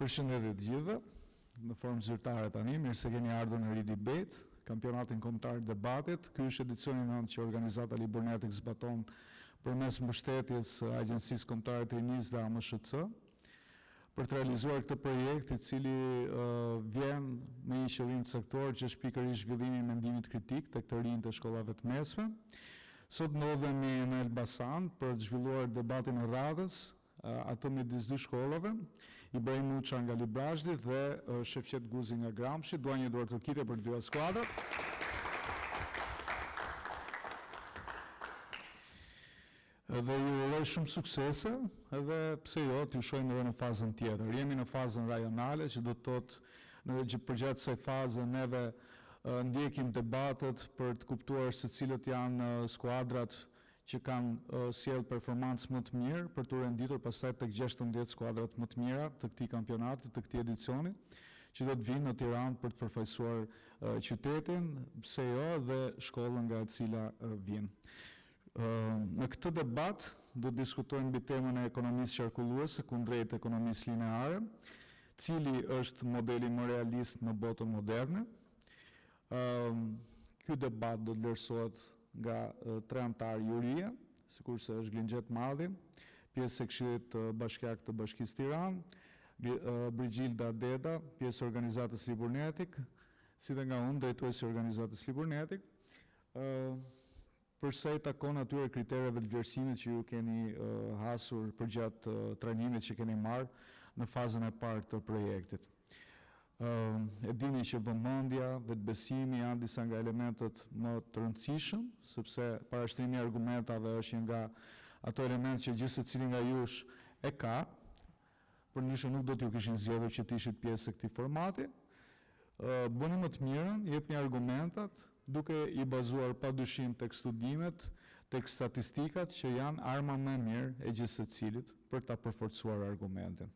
Përshëndetje të gjithëve, në formë zyrtare tani, mirë se keni ardhur në Ridibet, kampionatin kombëtar të debatit. Ky është edicioni 9 që organizata Liburnetik zbaton përmes mbështetjes së Agjencisë Kombëtare të Rinisë dhe AMSHC për të realizuar këtë projekt, i cili vjen me një qëllim caktuar që është pikërisht zhvillimi i mendimit kritik tek të rinjtë e shkollave të mesme. Sot ndodhemi në Elbasan për të zhvilluar debatin e radhës, atë midis dy shkollave, Ibrahim Uça nga Librazhdi dhe Shefqet Guzi nga Gramshi. Dua një dorë trokitje për dyja skuadrat. Dhe ju uroj shumë suksese, edhe pse jo, t'ju shohim edhe në fazën tjetër. Jemi në fazën rajonale, që do të thotë që përgjatë kësaj faze neve ndjekim debatet për të kuptuar se cilët janë skuadrat që kanë sjell performancë më të mirë për të renditur pastaj tek 16 skuadrat më të mira të këtij kampionati, të këtij edicioni, që do të vinë në Tiranë për të përfaqësuar qytetin, pse jo, dhe shkollën nga e cila vijnë. Në këtë debat do të diskutojmë mbi temën e ekonomisë qarkulluese kundrejt ekonomisë lineare, cili është modeli më realist në botën moderne. Ky debat do të vlerësohet nga 3 antarë jurie, sikurse është Glingjet Madhi, pjesë e Këshillit Bashkiak të Bashkisë Tiranë, Brigjilda Deda, pjesë e organizatës Liburnetik, si dhe nga unë, drejtuesi i organizatës Liburnetik, përsa i takon atyre kritereve të vlerësimit që ju keni hasur përgjatë trajnimit që keni marrë në fazën e parë të projektit. E dini që vëmendja, vetbesimi janë disa nga elementet më të rëndësishëm, sepse parashtrimi i argumentave është një nga ato elementet që gjithë secili nga jush e ka, përndryshe nuk do t'ju kishin zgjedhur që t'ishit pjesë e këtij formati. Bëni më të mirën, jepni argumentat, duke i bazuar padyshim tek studimet, tek statistikat që janë arma më e mirë e gjithë secilit për ta përforcuar argumentin.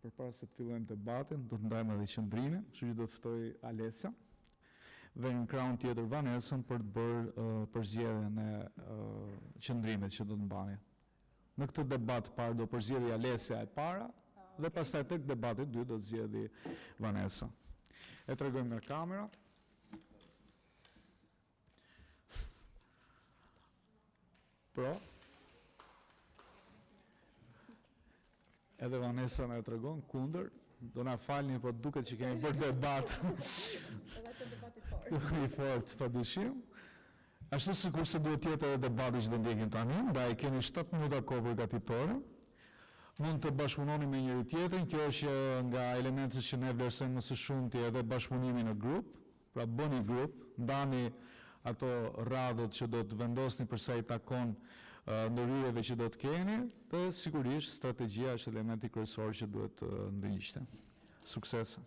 Përpara se të fillojmë debatin, do të ndajmë edhe qëndrimin, kështu që do të ftoj Alesja dhe në krahun tjetër Vanesën për të bërë përzgjedhjen e qëndrimit që do të mbani. Në këtë debat parë do përzgjedhë Alesja e para dhe pastaj tek debati 2 do të zgjedhë Vanesa. E tregojmë nga kamera. Pro. Edhe Vanesa na e tregon kundër, do na falni, po duket që kemi bërë debat. I fort, padyshim. Ashtu sikurse duhet të jetë edhe debati që do ndjekim tani, ndaj keni 7 minuta kohë përgatitore. Mund të bashkëpunoni me njëri tjetrin, kjo është nga elementet që ne vlerësojmë më së shumti edhe bashkëpunimi në grup, pra bëni grup, ndani ato radhët që do të vendosni përsa i takon ndërhyrjeve që do të keni, dhe sigurisht strategjia është elementi kryesor që duhet të ndërhiqte. Suksese!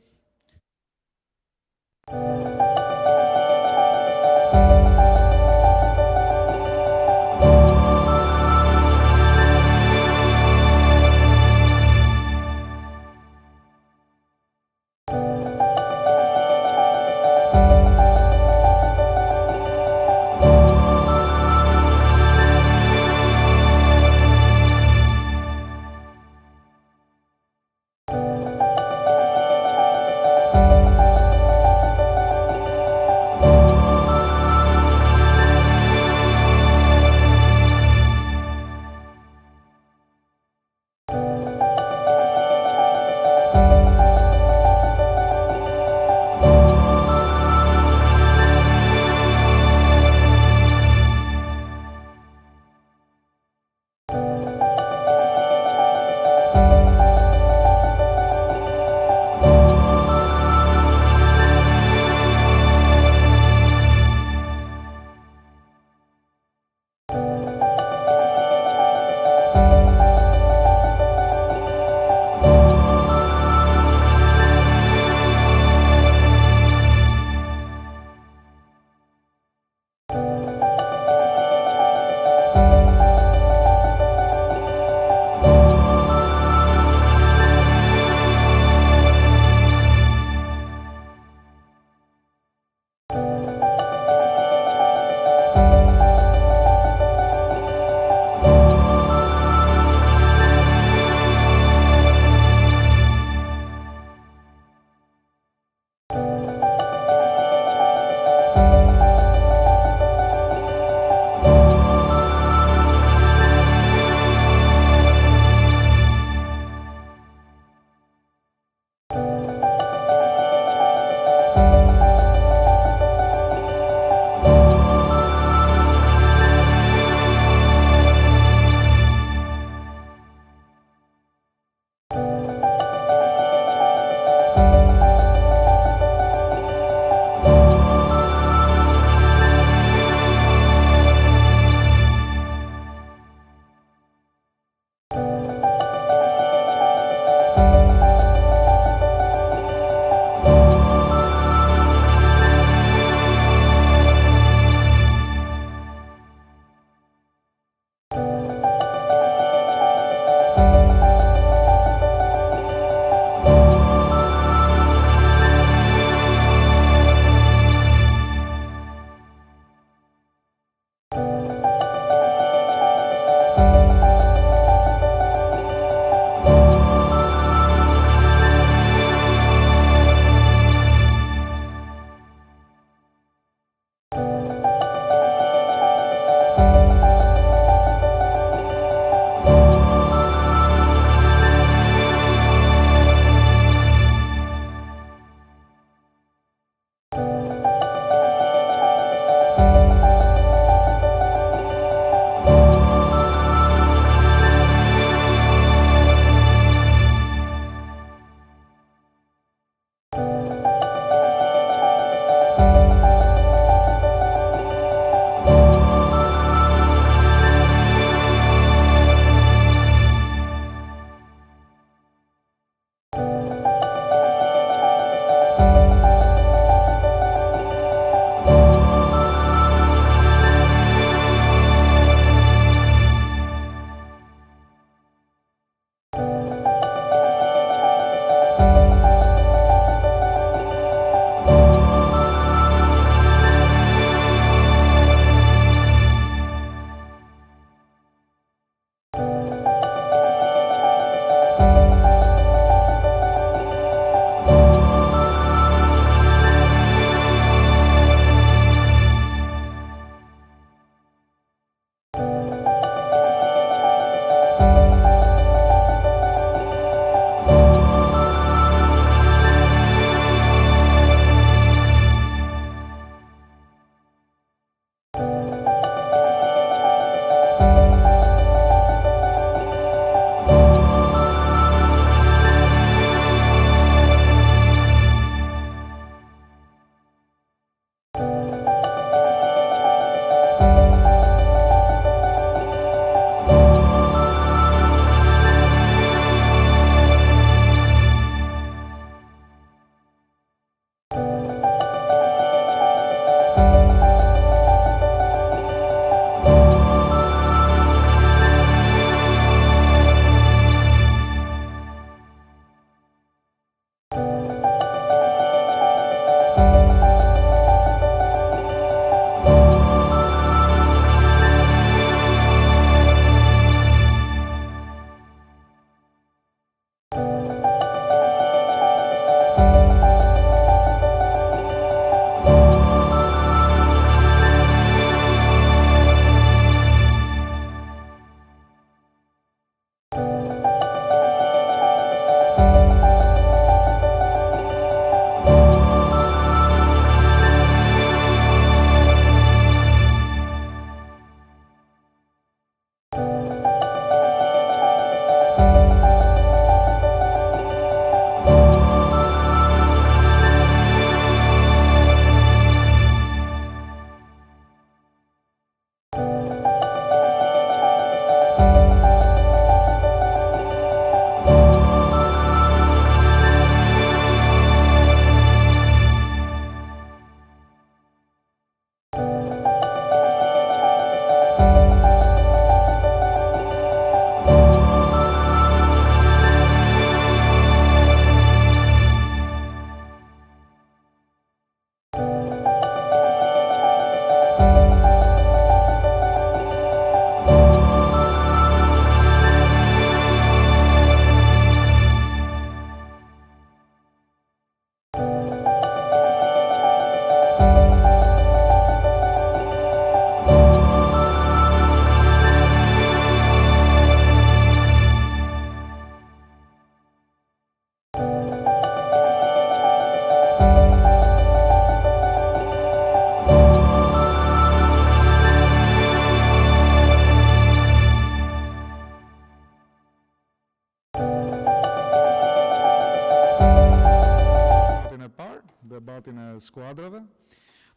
rezultatin e skuadrave.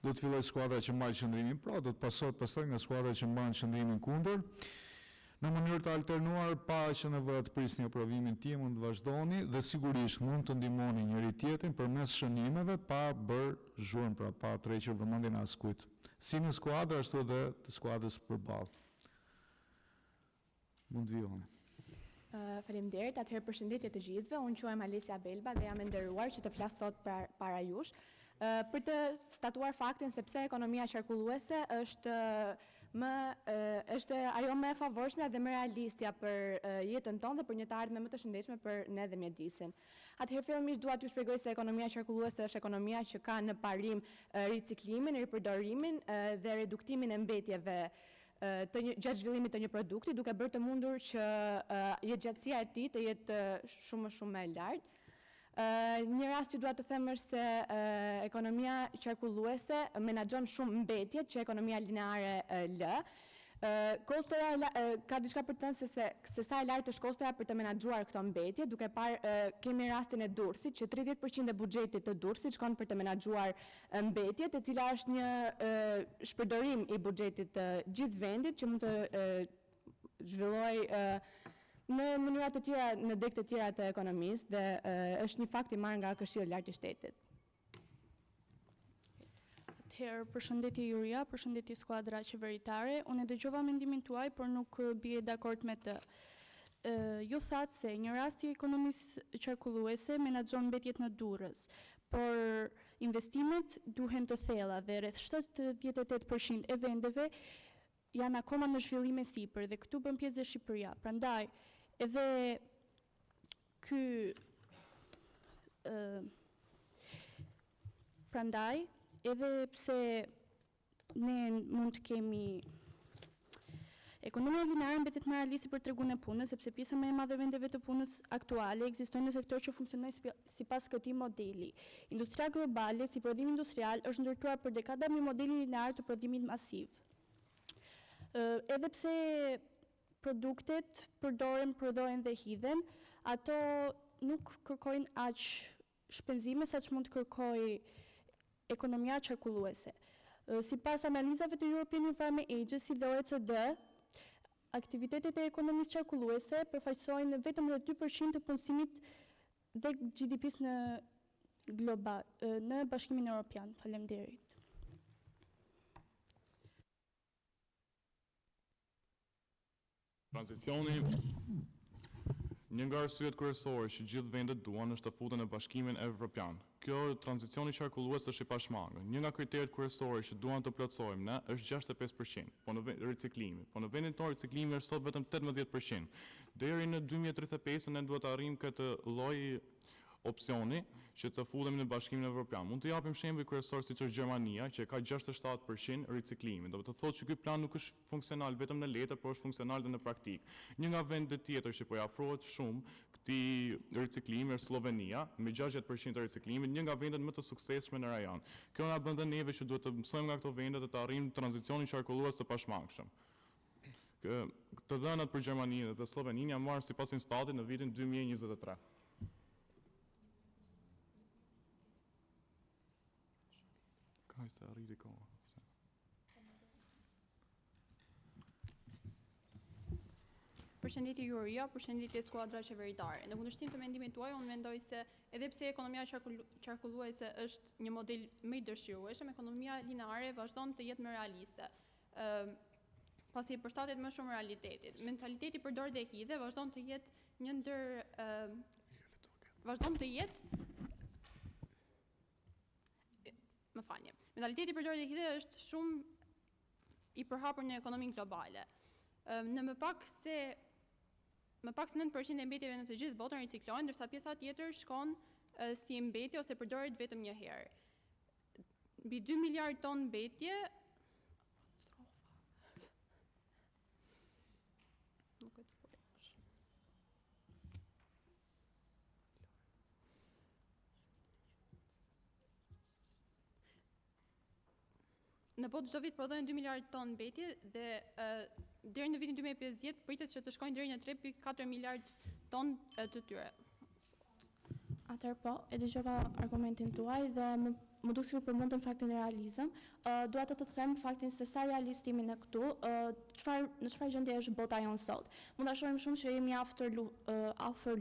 Do të filloj skuadra që mbajnë qëndrimin pro, do të pasohet pastaj nga skuadra që mbajnë qëndrimin kundër. Në mënyrë të alternuar, pa që nevojë të prisni aprovimin tim, mund të vazhdoni dhe sigurisht mund të ndihmoni njëri tjetrin përmes shënimeve pa bërë zhurmë, pra pa tërhequr vëmendjen e askujt. Si në skuadër ashtu edhe të skuadrës përballë. Mund të vijoni. Faleminderit, atëherë përshëndetje të gjithëve. Unë quhem Alesia Belba dhe jam e nderuar që të flas sot para jush. Për të statuar faktin se pse ekonomia qarkulluese është ajo më e favorshme dhe më realistja për jetën tonë dhe për një të ardhme më të shëndetshme për ne dhe mjedisin. Atëherë fillimisht dua t'ju shpjegoj se ekonomia qarkulluese është ekonomia që ka në parim riciklimin, ripërdorimin dhe reduktimin e mbetjeve gjatë zhvillimit të një produkti, duke bërë të mundur që jetëgjatësia e tij të jetë shumë më e lartë. Një rast që dua të them është se ekonomia qarkulluese menaxhon shumë mbetjet që ekonomia lineare lë. Kostoja ka diçka për të thënë se sa e lartë është kostoja për të menaxhuar këto mbetje, duke parë kemi rastin e Durrësit që 30% e buxhetit të Durrësit shkon për të menaxhuar mbetjet, e cila është një shpërdorim i buxhetit të gjithë vendit që mund të zhvillojë në mënyra të tjera, në deg të tjera të ekonomisë dhe është një fakt i marrë nga Këshilli i Lartë i Shtetit. Atëherë, përshëndetje Juria, përshëndetje skuadra qeveritare. Unë e dëgjova mendimin tuaj, por nuk bie dakord me të. Ju thatë se një rast i ekonomisë qarkulluese menaxhon mbetjet në Durrës, por investimet duhen të thella dhe rreth 78% e vendeve janë akoma në zhvillim e sipër dhe këtu bën pjesë dhe Shqipëria. Prandaj, edhe edhe pse ne mund të kemi ekonomia lineare mbetet më realiste për tregun e punës, sepse pjesa më e madhe e vendeve të punës aktuale ekzistojnë në sektor që funksionojnë sipas këtij modeli. Industria globale, si prodhim industrial, është ndërtuar për dekada me modelin linear të prodhimit masiv. Edhe pse produktet përdoren dhe hidhen, ato nuk kërkojnë aq shpenzime sa që mund të kërkojë ekonomia qarkulluese. Sipas analizave të European Environment Agency dhe OECD, aktivitetet e ekonomisë qarkulluese përfaqësojnë vetëm rreth 2% të punësimit dhe GDP-s në global, në Bashkimin Evropian. Faleminderit. Tranzicioni, një nga arsyet kryesore që gjithë vendet duan është të futen në Bashkimin Evropian. Kjo tranzicioni qarkullues është i pashmangër. Një nga kriteret kryesore që duan të plotësojmë ne është 65%, riciklimi. Po në vendin tonë riciklimi është sot vetëm 18%. Deri në 2035 ne duhet të arrijmë këtë lloj opsioni që të futemi në Bashkimin Evropian. Mund të japim shembull kryesor siç është Gjermania, që ka 67% riciklimi. Do të thotë që ky plan nuk është funksional vetëm në letër, por është funksional edhe në praktikë. Një nga vendet tjetër që po i afrohet shumë këtij riciklimi është Slovenia, me 60% riciklimi, një nga vendet më të suksesshme në rajon. Kjo na bën dhe neve që duhet të mësojmë nga këto vende dhe të arrijmë tranzicionin qarkullues të pashmangshëm. Të dhënat për Gjermaninë dhe Sloveninë janë marrë sipas Instatit në vitin 2023. Se arriti koha. Përshëndetje Juria, përshëndetje skuadra qeveritare. Në kundërshtim të mendimit tuaj, unë mendoj se edhe pse ekonomia qarkulluese është një model më i dëshirueshëm, ekonomia lineare vazhdon të jetë më realiste. Pasi përshtatet më shumë realitetit. Mentaliteti përdor dhe hidhe vazhdon të jetë një ndër vazhdon të jetë mentaliteti përdor dhe hidhe është shumë i përhapur në ekonominë globale. Në më pak se 9% e mbetjeve në të gjithë botën riciklojnë, ndërsa pjesa tjetër shkon si mbetje ose përdoret vetëm një herë. Mbi 2 miliard ton mbetje në botë çdo vit prodhohen 2 miliard ton mbetje dhe deri në vitin 2050 pritet që të shkojnë deri në 3.4 miliard ton të tyre. Atëherë po, e dëgjova argumentin tuaj dhe më më duk sikur përmendëm faktin e realizëm, dua të them faktin se sa realist jemi ne këtu, në çfarë gjendje është bota jonë sot. Mund ta shohim shumë që jemi afër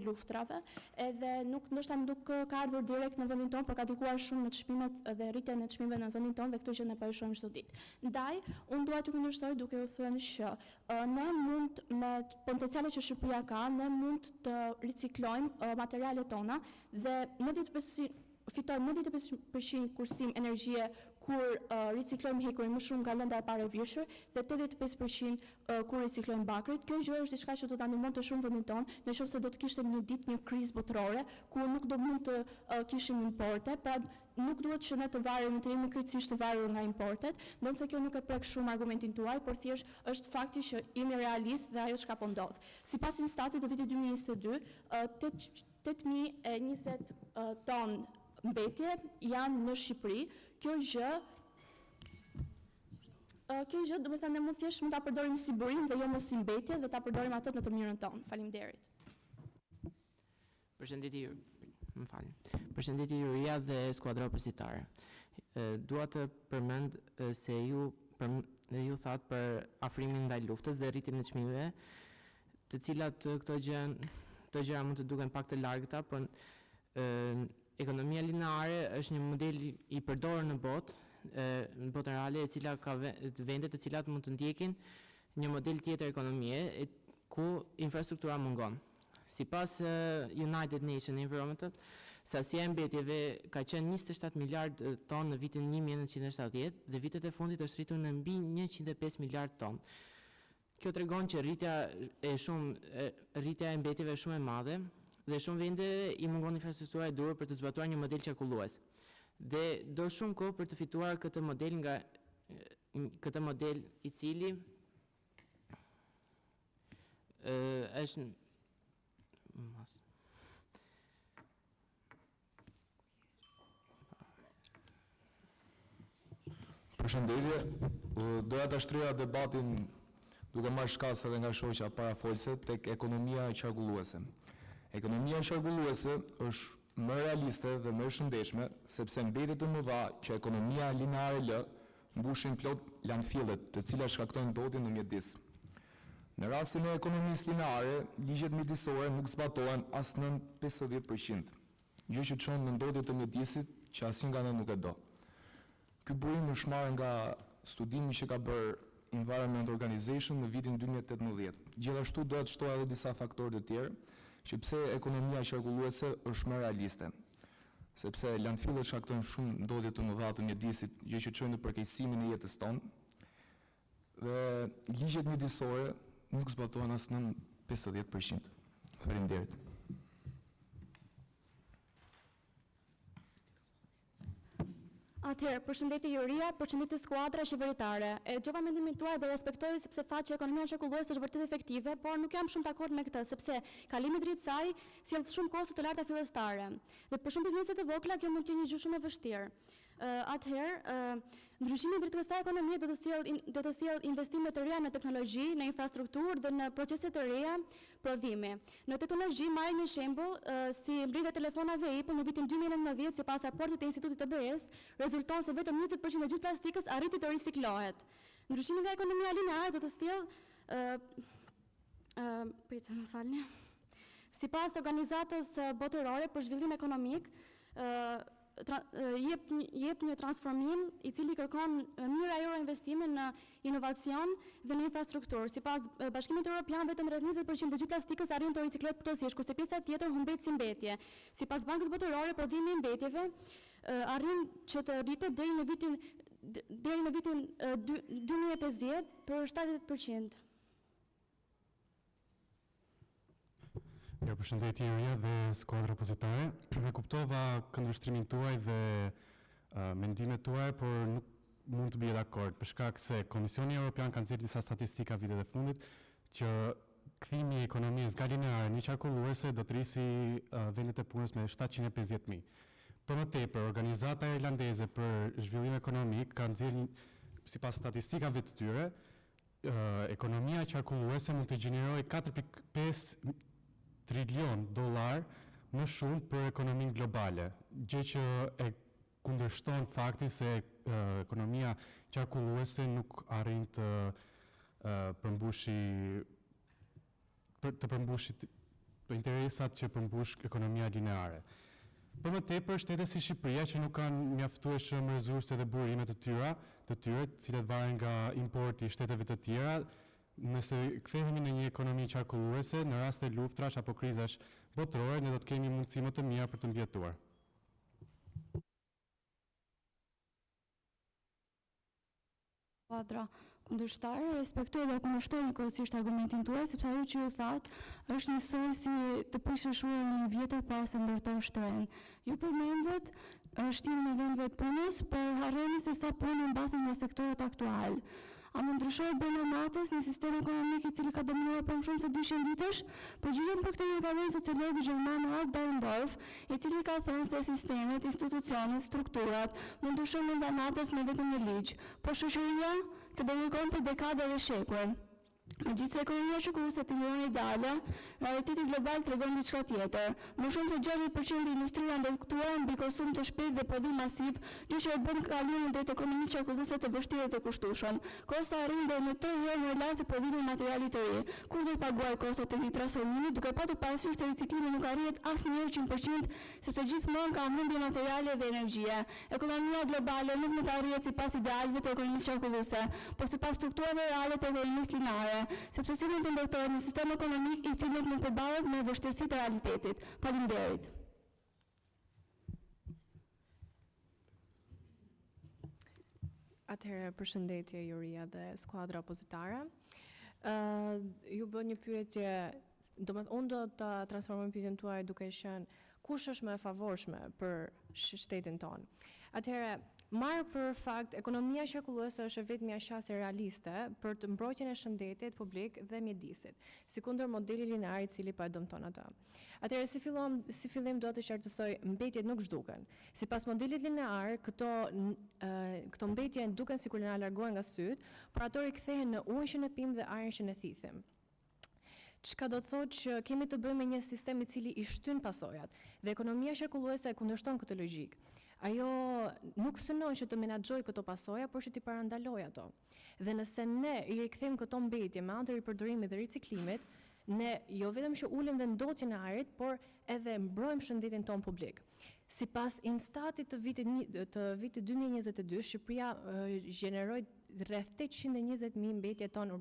luftrave, edhe ndoshta nuk ka ardhur direkt në vendin tonë, por ka dikuar shumë në çmimet dhe rritjen e çmimeve në vendin tonë dhe këtë gjë ne po e shohim çdo ditë. Ndaj, unë dua t'ju kundërshtoj duke u thënë që ne mund me potencialet që Shqipëria ka, ne mund të riciklojmë materialet tona dhe 95% fitojmë 95% kursim energjie kur riciklojmë hekurin më shumë nga lënda e parevishur dhe 85% kur riciklojmë bakrit. Kjo gjë është diçka që do ta ndihmonte shumë vendin tonë, nëse do të kishte një ditë një krizë botërore ku nuk do mund të kishim importe, pra nuk duhet që ne të varemi të jemi krejtësisht të varur nga importet, ndonse kjo nuk e prek shumë argumentin tuaj, por thjesht është fakti që jemi realist dhe ajo çka po ndodh. Sipas Instatit të vitit 2022, 8.020 ton mbetje janë në Shqipëri. Kjo gjë do të thënë ne mund ta përdorim si burim dhe jo më si mbetje dhe ta përdorim atë në të mirën tonë. Faleminderit. Përshëndetje Juria dhe skuadra opozitare. Dua të përmend se ju thatë për afrimin ndaj luftës dhe rritjen e çmimeve, të cilat këto gjëra mund të duken pak të largëta, por ekonomia lineare është një model i përdorur në botën reale, e cila ka vende të cilat mund të ndjekin një model tjetër ekonomie ku infrastruktura mungon. Sipas United Nations Environment, sasia e mbetjeve ka qenë 27 miliard ton në vitin 1970 dhe vitet e fundit është rritur në mbi 105 miliard ton. Kjo tregon që rritja e mbetjeve është shumë e madhe dhe shumë vende i mungon infrastruktura e durë për të zbatuar një model qarkullues. Dhe do shumë kohë për të fituar këtë model i cili është Përshëndetje, doja të shtrija debatin duke marrë shkas edhe nga shoqja parafolse tek ekonomia qarkulluese. Ekonomia qarkulluese është më realiste dhe më shëndetshme sepse mbetet të mëdha që ekonomia lineare lë mbushin plot landfillet, të cilat shkaktojnë dotjen në mjedis. Në rastin e ekonomisë lineare, ligjet mjedisore nuk zbatohen as në 50%, gjë që çon në ndodhje të mjedisit që asnjë nga ne nuk e do. Ky burim është marrë nga studimi që ka bërë Environment Organization në vitin 2018. Gjithashtu do të shtoja edhe disa faktorë të tjerë, që pse ekonomia qarkulluese është më realiste, sepse landfillet shkaktojnë shumë ndodhje të mëdha të mjedisit, gjë që çojnë në përkeqësimin e jetës tonë, dhe ligjet mjedisore nuk zbatohen as në 50%. Faleminderit. Atëherë, përshëndetje Juria, përshëndetje skuadra qeveritare. Gjova mendimin tuaj dhe respektoj sepse tha që ekonomia qarkulluese është vërtet efektive, por nuk jam shumë dakord me këtë, sepse kalimi drejt saj sjell shumë kosto të larta fillestare. Dhe për shumë bizneset e vogla kjo mund të jetë një gjë shumë e vështirë. Atëherë, ndryshimi drejt kësaj ekonomie do të sjellë investime të reja në teknologji, në infrastrukturë dhe në procese të reja prodhimi. Në teknologji marrim një shembull si mbledhja e telefonave Apple në vitin 2019 sipas raportit të Institutit të BE-s, rezulton se vetëm 20% e gjithë plastikës arriti të riciklohet. Ndryshimi nga ekonomia lineare do të sjellë sipas organizatës botërore për zhvillim ekonomik, jep një transformim i cili kërkon mijëra euro investime në inovacion dhe në infrastrukturë. Sipas Bashkimit Evropian, vetëm rreth 20% e gjithë plastikës arrin të riciklohet plotësisht, kurse pjesa tjetër humbet si mbetje. Sipas Bankës Botërore, prodhimi i mbetjeve arrin që të rritet deri në vitin 2050 për 70%. Përshëndetje Juria dhe skuadra opozitare. E kuptova këndvështrimin tuaj dhe mendimet tuaj, por nuk mund të bie dakord për shkak se Komisioni Evropian ka nxjerrë disa statistika vitet e fundit që kthimi i ekonomisë nga lineare në qarkulluese do të rrisi vendet e punës me 750.000. Për më tepër, organizata irlandeze për zhvillim ekonomik ka nxjerrë sipas statistikave të tyre, ekonomia qarkulluese mund të gjenerojë 4.5 trilion dollar më shumë për ekonominë globale, gjë që e kundërshton faktin se ekonomia qarkulluese nuk arrin të përmbushi interesat që përmbush ekonomia lineare. Për më tepër, shtete si Shqipëria që nuk kanë mjaftueshëm resurse dhe burime të tyre, cilat varen nga importi i shteteve të tjera, nëse kthehemi në një ekonomi qarkulluese, në rast të luftrash apo krizash botërore, ne do të kemi mundësi më të mira për të mbijetuar. Skuadra kundërshtare respektoj dhe kundërshtoj njëkohësisht argumentin tuaj, sepse ajo që ju thatë është njësoj si të prishëshuar një vjetër para se ndërtoj shtren. Ju përmendet shtimin e vendeve të punës, por harroni se sa punë mbasin nga sektorët aktual. A më ndryshoj brenda natës një sistem ekonomik i cili ka dominuar për më shumë se 200 vitesh? Përgjigjen për këtë një ka dhënë sociologu gjerman Art Dahrendorf, i cili ka thënë se sistemet, institucionet, strukturat më ndryshojnë brenda natës me vetëm një ligj, por shoqëria që do kërkonte dekada dhe shekuj. Megjithëse ekonomia qarkulluese tillon ideale, realiteti global tregon diçka tjetër. Më shumë se 60% e industrive ndërtuara mbi konsum të shpejtë dhe prodhim masiv, gjë që e bën kalimin drejt ekonomisë qarkulluese të vështirë dhe të kushtueshëm. Kosta arrin deri në 3 herë më lart se prodhimi i materialit të ri. Kur do të paguaj kostot e ritransformimit, duke patur parasysh se riciklimi nuk arrihet asnjëherë 100%, sepse gjithmonë ka humbje materiale dhe energjie. Ekonomia globale nuk mund të arrihet sipas idealeve të ekonomisë qarkulluese, por sipas strukturave reale të ekonomisë lineare, sepse si mund të ndërtohet një sistem ekonomik i cili nuk përballet me vështirësitë e realitetit. Faleminderit. Atëherë, përshëndetje Juria dhe skuadra opozitare. Ju bë një pyetje, unë do të transformoj pyetjen tuaj duke qenë kush është më e favorshme për shtetin tonë. Atëherë, marrë për fakt, ekonomia qarkulluese është vetëm një qasje realiste për të mbrojtjen e shëndetit publik dhe mjedisit, sikundër modeli linear i cili pa e dëmton atë. Atëherë, si fillim do të qartësoj, mbetjet nuk zhduken. Sipas modelit linear, këto mbetje duken sikur na largohen nga syt, por ato rikthehen në ujin që ne pim dhe ajrin që ne thithim. Çka do të thotë që kemi të bëjmë me një sistem i cili i shtyn pasojat, dhe ekonomia qarkulluese e kundërshton këtë logjik. Ajo nuk synon që të menaxhojë këto pasoja, por që t'i parandalojë ato. Dhe nëse ne i rikthejmë këto mbetje me anë të ripërdorimit dhe riciklimit, ne jo vetëm që ulem dhe ndotjen e ajrit, por edhe mbrojmë shëndetin ton publik. Sipas Instatit të vitit 2022, Shqipëria gjeneroi rreth 820.000 mbetje ton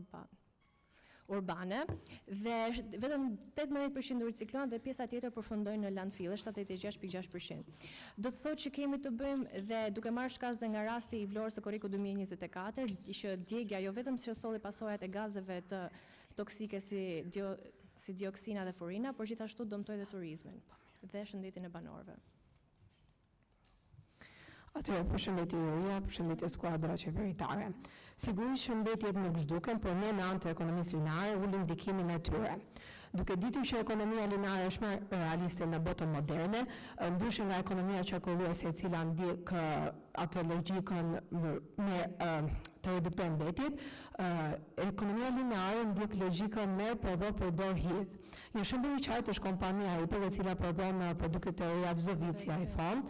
urbane dhe vetëm 18% riciklohen dhe pjesa tjetër përfundojnë në landfille, 76.6%. Do të thotë që kemi të bëjmë dhe duke marrë shkas dhe nga rasti i Vlorës së Korrikut 2024, që djegja jo vetëm që solli pasojat e gazeve të toksike si dioksina dhe furina, por gjithashtu dëmtoi dhe turizmin dhe shëndetin e banorëve. Atëherë, përshëndetje Juria, përshëndetje skuadra qeveritare. Sigurisht që mbetjet nuk zhduken, por ne në anë të ekonomisë lineare ulim ndikimin e tyre. Duke ditur që ekonomia lineare është më realiste në botën moderne, ndryshe nga ekonomia qarkulluese e cila ndjek atë logjikën me të reduktojnë mbetjet, ekonomia lineare ndjek logjikën merr prodho përdor hidh. Një shembull i qartë është kompania Apple, e cila prodhon produkte të reja çdo vit si iPhone.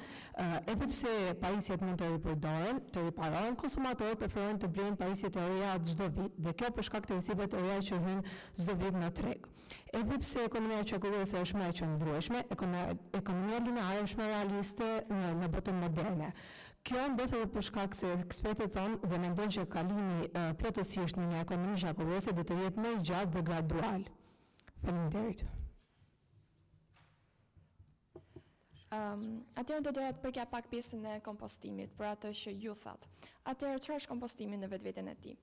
Edhe pse pajisjet mund të riparohen, konsumatorët preferojnë të blejnë pajisjet e reja çdo vit, dhe kjo për shkak të rrezikave të reja që hyjnë çdo vit në treg. Edhe pse ekonomia qarkulluese është më e qëndrueshme, ekonomia lineare është më realiste në botën moderne. Kjo ndodhet edhe për shkak se ekspertët thonë dhe mendojnë që kalimi plotësisht në një ekonomi qarkulluese do të jetë më i gjatë dhe gradual. Faleminderit. Atëherë do doja të përkja pak pjesën e kompostimit, për atë që ju thatë. Atëherë, çfarë është kompostimi në vetveten e tij?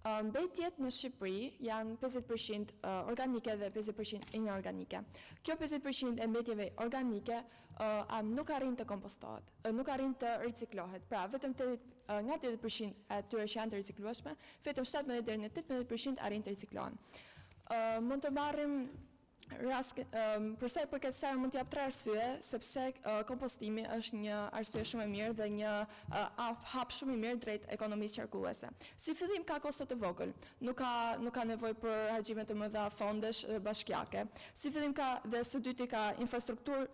Mbetjet në Shqipëri janë 50% organike dhe 50% inorganike. Kjo 50% e mbetjeve organike nuk arrin të kompostohet, nuk arrin të riciklohet. Pra, vetëm nga 80% e tyre që janë të riciklueshme, vetëm 17 deri në 18% arrin të riciklohen. Mund të marrim Për sa i përket saj mund t'jap 3 arsye, sepse kompostimi është një arsye shumë e mirë dhe një hap shumë i mirë drejt ekonomisë qarkulluese. Si fillim ka kosto të vogël, nuk ka nevojë për harxhime të mëdha fondesh bashkiake. Si fillim ka dhe së dyti ka infrastrukturë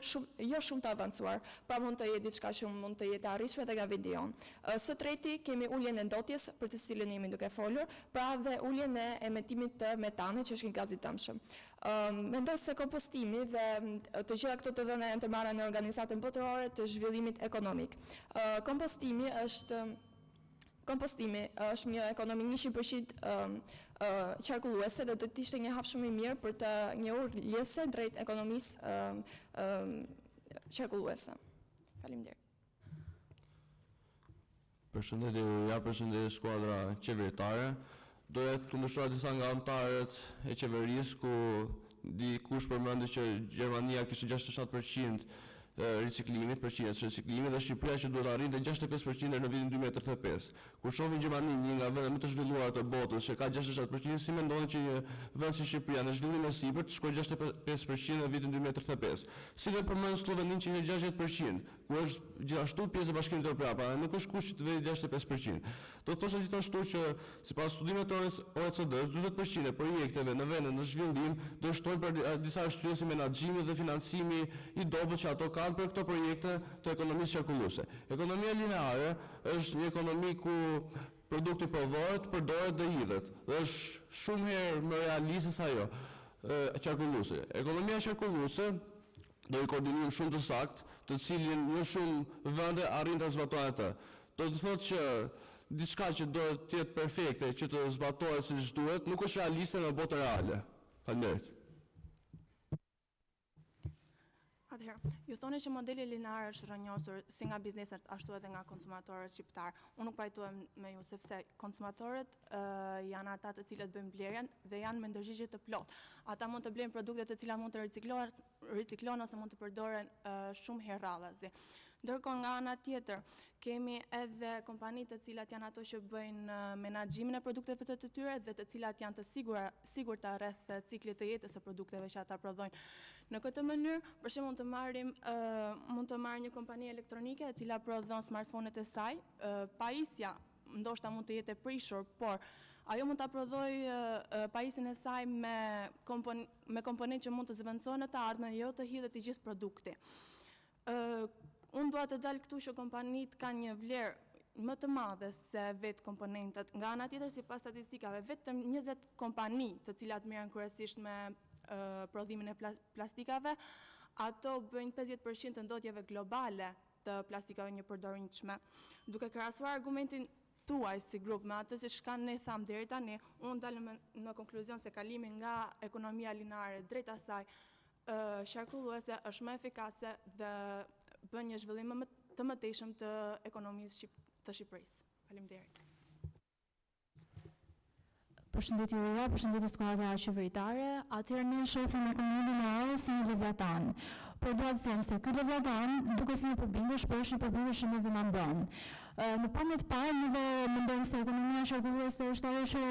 jo shumë të avancuar, pra mund të jetë diçka që mund të jetë e arritshme tek vidi jon. Së treti kemi uljen e ndotjes për të cilën jemi duke folur, pra dhe uljen e emetimit të metanit që është një gaz i dëmshëm. Mendoj se kompostimi dhe të gjitha këto të dhëna janë të marra në organizatën botërore të zhvillimit ekonomik. Kompostimi është një ekonomi 100% qarkulluese dhe do të ishte një hap shumë i mirë për të një urrëse drejt ekonomisë qarkulluese. Faleminderit. Përshëndetje, përshëndetje skuadra qeveritare. Doja të kundërshtoja disa nga anëtarët e qeverisë ku dikush përmendi që Gjermania kishte 67% riciklimit, përqindjes riciklimit dhe Shqipëria që duhet arrinte 65% deri në vitin 2035. Kur shohim Gjermaninë, një nga vendet më të zhvilluara të botës që ka 67%, si mendoni që një vend si Shqipëria në zhvillim e sipër të shkojë 65% në vitin 2035? Si dhe përmend Sloveninë që është 60%, ku është gjithashtu pjesë e Bashkimit Evropian, pra nuk është kusht që të vejë 65%. Do të thosha gjithashtu që sipas studimeve të OECD-s, 40% e projekteve në vende në zhvillim dështojnë për disa arsye si menaxhimi dhe financimi i dobët që ato kanë për këto projekte të ekonomisë qarkulluese. Ekonomia lineare është një ekonomi ku produkti prodhohet, përdoret dhe hidhet. Dhe është shumë herë më realiste se ajo qarkulluese. Ekonomia qarkulluese do i koordinim shumë të saktë, të cilin në shumë vende arrin të zbatojnë atë. Do të thotë që diçka që do të jetë perfekte, që të zbatohet siç duhet, nuk është realiste në botën reale. Faleminderit. Atëherë, ju thoni që modeli linear është rrënjosur si nga bizneset ashtu edhe nga konsumatorët shqiptar. Unë nuk pajtohem me ju sepse konsumatorët janë ata të cilët bëjnë blerjen dhe janë me ndërgjigje të plotë. Ata mund të blejnë produkte të cilat mund të riciklohen ose mund të përdoren shumë herë rradhazi. Ndërkohë nga ana tjetër, kemi edhe kompanitë të cilat janë ato që bëjnë menaxhimin e produkteve të tyre dhe të cilat janë të sigurta rreth ciklit të jetës së produkteve që ata prodhojnë. Në këtë mënyrë, për shembull mund të marrë një kompani elektronike e cila prodhon smartphone-et e saj, pajisja ndoshta mund të jetë e prishur, por ajo mund ta prodhojë pajisjen e saj me komponentë që mund të zëvendësohen në të ardhmen, jo të hidhet i gjithë produkti. Unë dua të dalë këtu që kompanitë kanë një vlerë më të madhe se vetë komponentët. Nga ana tjetër, sipas statistikave, vetëm 20 kompani të cilat merren kryesisht me prodhimin e plastikave, ato bëjnë 50% të ndotjeve globale të plastikave një përdorimshme. Duke krahasuar argumentin tuaj si grup me atë që kanë ne tham deri tani, unë dalëm në konkluzion se kalimi nga ekonomia lineare drejt asaj qarkulluese është më efikase dhe bën një zhvillim të mëtejshëm të ekonomisë të Shqipërisë. Faleminderit. Përshëndetje juve, përshëndetje skuadra qeveritare. Atëherë ne shohim ekonominë lineare si një leviatan. Por dua të them se ky leviatan duket si një përbindësh, por është një përbindësh që neve na mban. Në pamje të parë, neve mendojmë se ekonomia qarkulluese është ajo që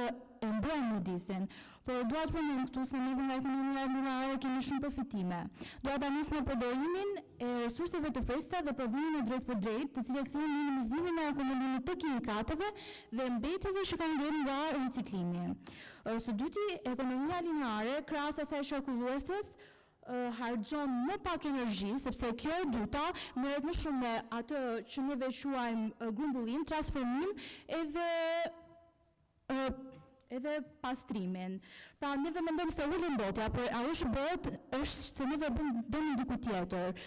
e mbron mjedisin, por dua të përmend këtu se neve nga ekonomia lineare kemi shumë përfitime. Dua ta nis me përdorimin e resurseve të freskëta dhe prodhimin e drejt për drejt, të cilat si minimizimin e akumulimit të kimikateve dhe mbetjeve që kanë vlerë nga riciklimi. Së dyti, ekonomia lineare, krahas asaj qarkullueses, harxhon më pak energji, sepse kjo e dyta merret më shumë me atë që ne quajmë grumbullim, transformim edhe pastrimin. Pra neve mendojmë se ulin ndotja, por ajo që bëhet është se neve bëjmë diku tjetër.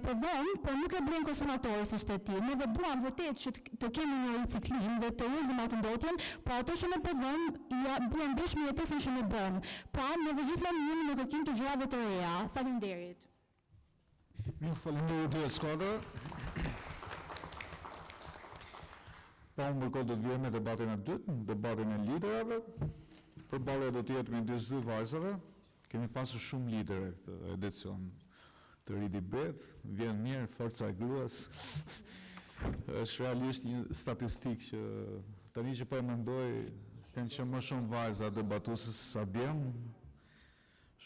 Prodhon, por nuk e blen konsumatori si shteti. Neve duam vërtet që të kemi një riciklim dhe të ullim atë ndotjen, por ato që ne prodhojmë bën mbesh me jetesën që ne bëjmë. Pra neve gjithmonë jemi në kërkim të gjërave të reja. Faleminderit. Mirë, faleminderit skuadra. Pa unë mërko do të vjen me debatin e dytë, debatin e liderave. Përballja do të jetë midis dy vajzave. Kemi pasur shumë lidere këtë edicion të ridibet. Vjen mirë forca e gruas. Është realisht një statistikë që tani që po e mendoj, kanë qenë më shumë vajza debatuese se sa djem.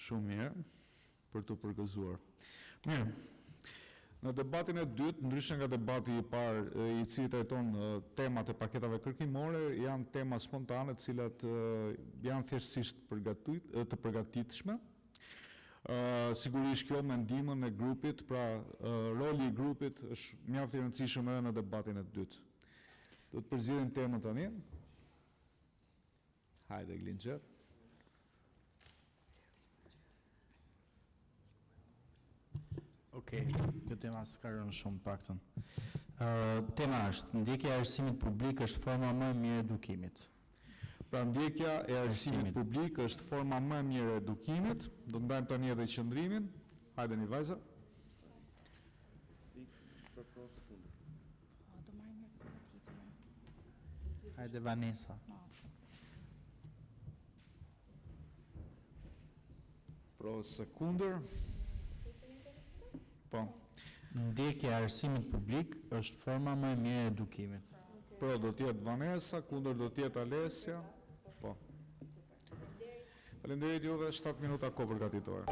Shumë mirë. për të përgëzuar. Mirë. Në debatin e dytë, ndryshe nga debati i parë i cili trajton temat e paketave kërkimore, janë tema spontane, të cilat janë thjeshtësisht të përgatitshme. Sigurisht kjo me ndihmën e grupit, pra roli i grupit është mjaft i rëndësishëm edhe në debatin e dytë. Do të përzielim temën tani. Hajde Glinxher. Okej, kjo tema s'ka rënë shumë paktën. Tema është, ndjekja e arsimit publik është forma më e mirë e edukimit. Pra ndjekja e arsimit publik është forma më e mirë e edukimit. Do të ndajmë tani edhe qëndrimin. Hajde një vajza. Hajde Vanessa. Pro sekundër. Po. Ndjekja e arsimit publik është forma më e mirë e edukimit. Pro do t'jetë Vanessa, kundër do t'jetë Alesja. Po. Faleminderit juve, 7 minuta kohë përgatitore.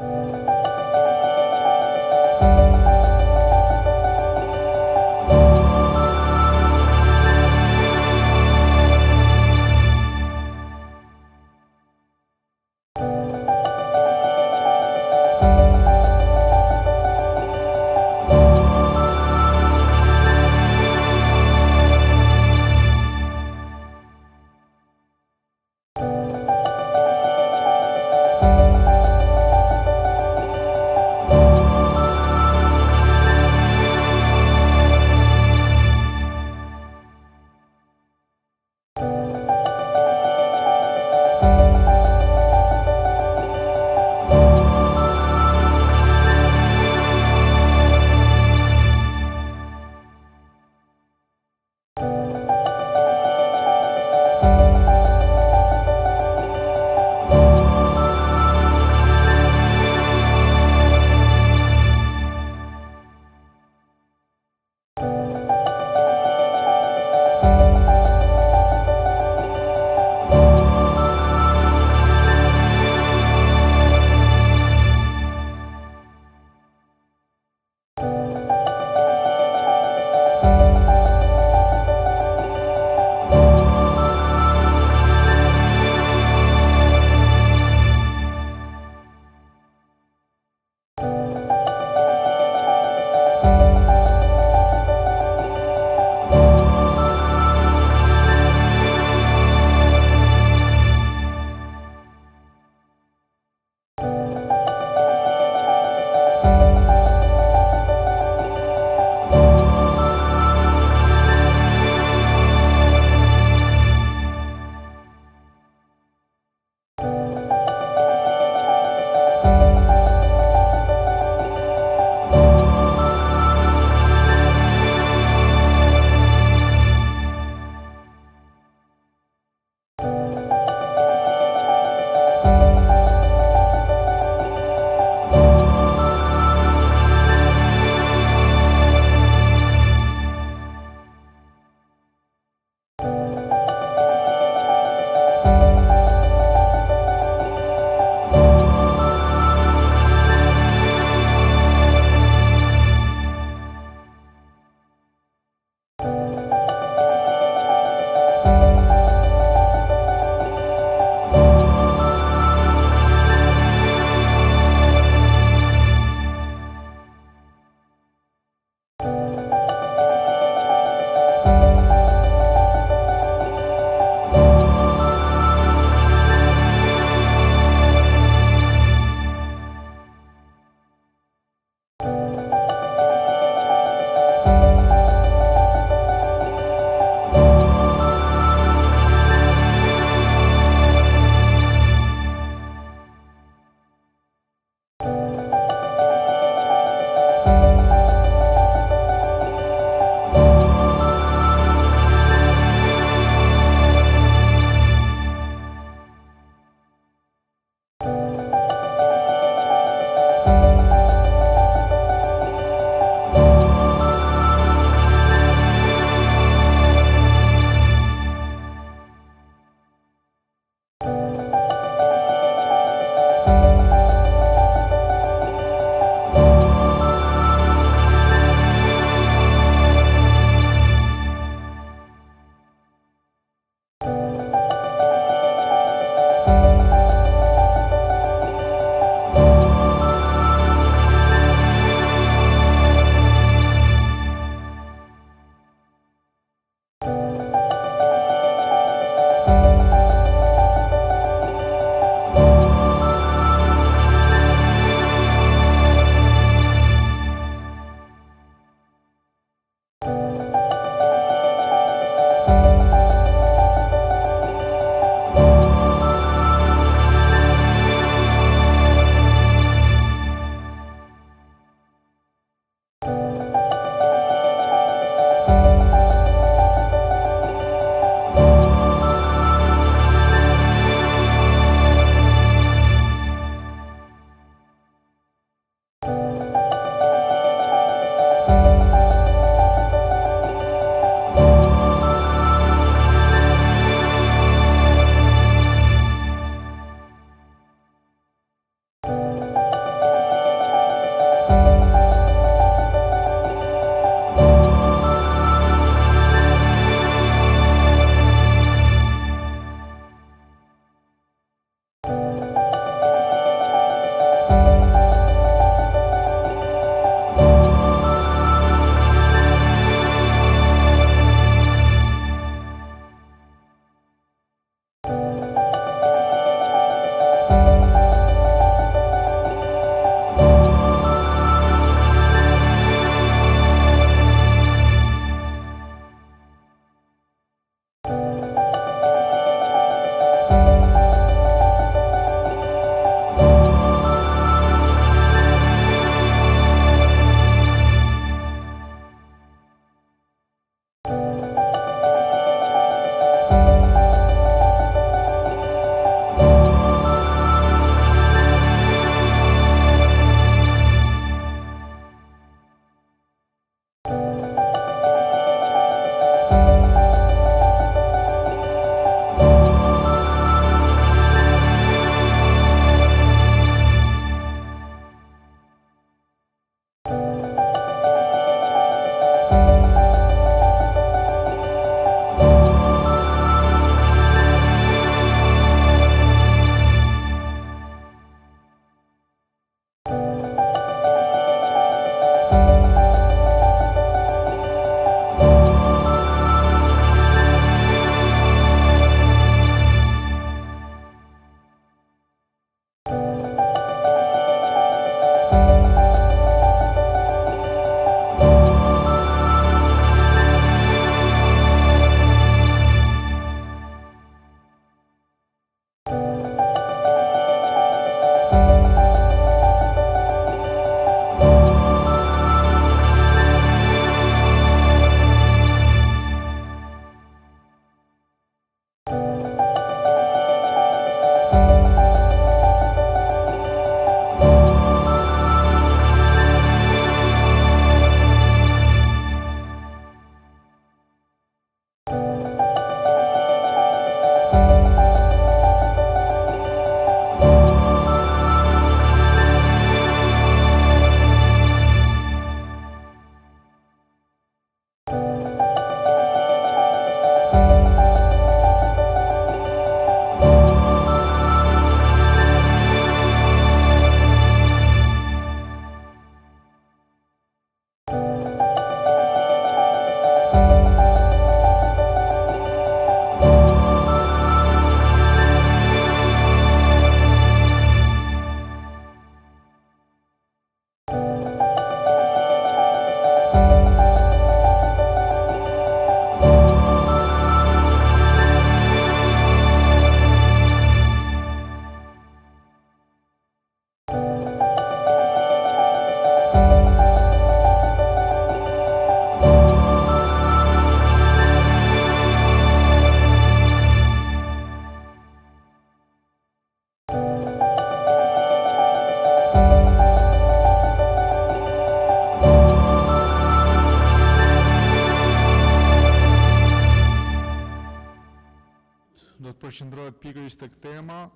përqendrohet pikërisht tek tema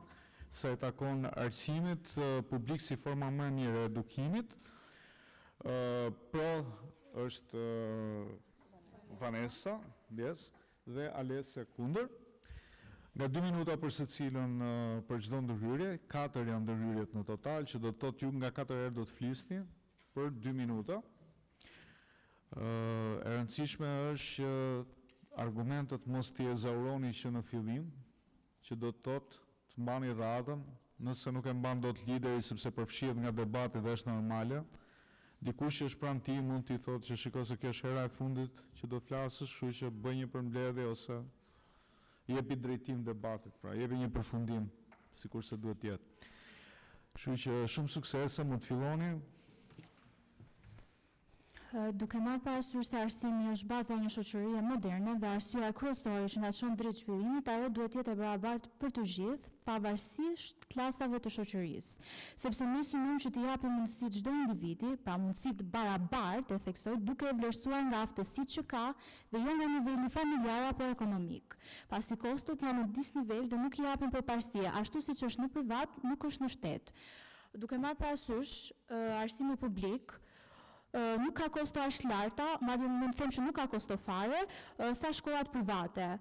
sa i takon arsimit publik si forma më e mirë e edukimit. Pro është Vanessa, yes, dhe Alessia kundër. Nga 2 minuta për secilën për çdo ndërhyrje, 4 janë ndërhyrjet në total, që do të thotë ju nga 4 herë do të flisni për 2 minuta. E rëndësishme është që argumentet mos t'i ezauroni që në fillim, që do të thotë të mbani radhën, nëse nuk e mban dot lideri sepse përfshihet nga debati dhe është normale. Dikush që është pranë ti mund t'i thotë që shiko se kjo është hera e fundit që do flasësh, kështu që bëj një përmbledhje ose jepi drejtim debatit, pra jepi një përfundim, sikur se duhet jetë. Kështu që shumë suksese, mund të filloni. Duke marrë parasysh se arsimi është baza e një shoqërie moderne dhe arsyeja kryesore që na çon drejt zhvillimit, ajo duhet të jetë e barabartë për të gjithë, pavarësisht klasave të shoqërisë. Sepse ne synojmë që të japim mundësi çdo individi, pa mundësi të barabartë, e theksoj, duke e vlerësuar nga aftësitë që ka dhe jo nga niveli familjar apo ekonomik. Pasi kostot janë në disnivel dhe nuk i japin përparësie, ashtu siç është në privat, nuk është në shtet. Duke marrë parasysh arsimi publik, nuk ka kosto aq larta, madje mund të them që nuk ka kosto fare, sa shkollat private.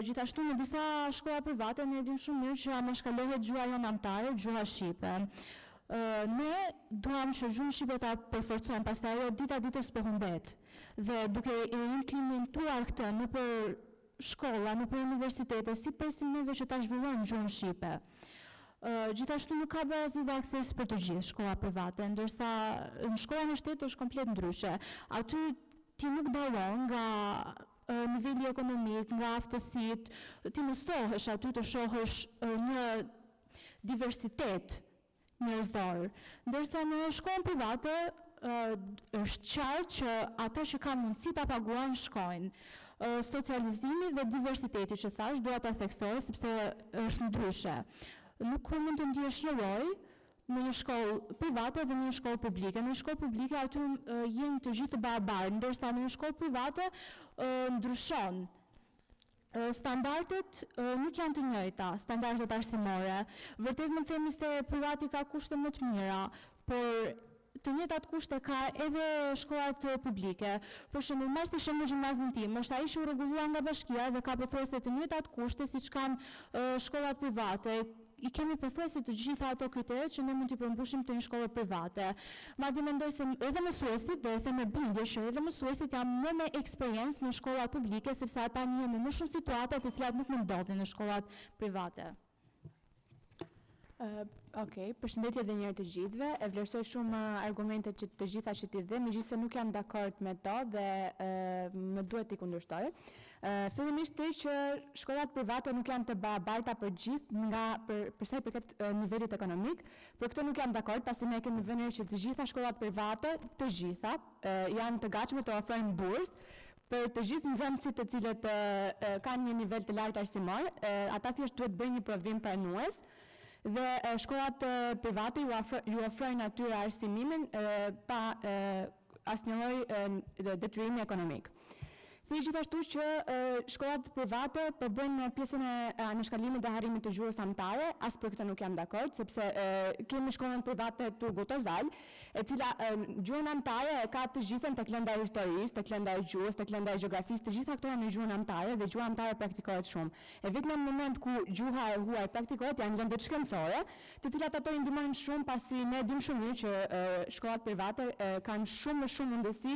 Gjithashtu në disa shkolla private ne dim shumë mirë që anashkalohet gjuha jonamtare, gjuha shqipe. Ne duam që gjuhën shqipe ta përforcojmë, pastaj ajo dita ditës po humbet. Dhe duke implementuar këtë nëpër shkolla, nëpër universitete, si presim neve që ta zhvillojmë gjuhën shqipe. Gjithashtu nuk ka barazë dhe akses për të gjithë shkolla private, ndërsa në shkolla në shtet është komplet ndryshe. Aty ti nuk dallon nga niveli ekonomik, nga aftësitë, ti mësohesh aty të shohësh një diversitet njerëzor. Ndërsa në shkollën private është qartë që ata që kanë mundësi ta paguajnë shkojnë. Socializimi dhe diversiteti që thash dua ta theksoj sepse është ndryshe. Nuk mund të ndihesh një lloj në një shkollë private dhe në një shkollë publike. Në një shkollë publike aty jenë të gjithë të barabartë, ndërsa në një shkollë private ndryshon. Standardet nuk janë të njëjta, standardet arsimore. Vërtet mund të themi se privati ka kushte më të mira, por të njëjtat kushte ka edhe shkollat publike. Për shembull, marr si shembull gjimnazin tim, është ai që u rregulluar nga bashkia dhe ka pothuajse të njëjtat kushte siç kanë shkollat private. I kemi pothuajse të gjitha ato kriteret që ne mund t'i përmbushim të një shkolle private. Madje mendoj se edhe mësuesit, dhe e them me bindje që edhe mësuesit janë më me eksperiencë në shkollat publike, sepse ata njihen me më shumë situata të cilat nuk ndodhin në shkollat private. Okej, përshëndetje edhe një herë të gjithëve. E vlerësoj shumë argumentet që të gjitha që ti dhe, megjithëse nuk jam dakord me to dhe më duhet t'i kundërshtoj. Fillimisht që shkollat private nuk janë të barabarta për gjithë për sa i përket nivelit ekonomik. Për këtë nuk jam dakord, pasi ne kemi vënë që të gjitha shkollat private, të gjitha, janë të gatshme të ofrojnë bursë për të gjithë nxënësit të cilët kanë një nivel të lartë arsimor. Ata thjesht duhet bëjnë një provim pranues dhe shkollat private ju ofrojnë atyre arsimimin pa asnjë lloj detyrimi ekonomik. Thjesht gjithashtu që shkollat private po bëjnë pjesën e anashkalimit dhe harrimit të gjuhës anëtare, as për këtë nuk jam dakord, sepse kemi shkollën private Turgut Özal, e cila gjuhën anëtare e ka të gjithën tek lënda e historisë, tek lënda e gjuhës, tek lënda e gjeografisë, të gjitha këto janë në gjuhën anëtare dhe gjuha anëtare praktikohet shumë. E vetëm në moment ku gjuha e huaj praktikohet janë lëndet shkencore, të cilat ato i ndihmojnë shumë pasi ne dimë shumë mirë që shkollat private kanë shumë më shumë mundësi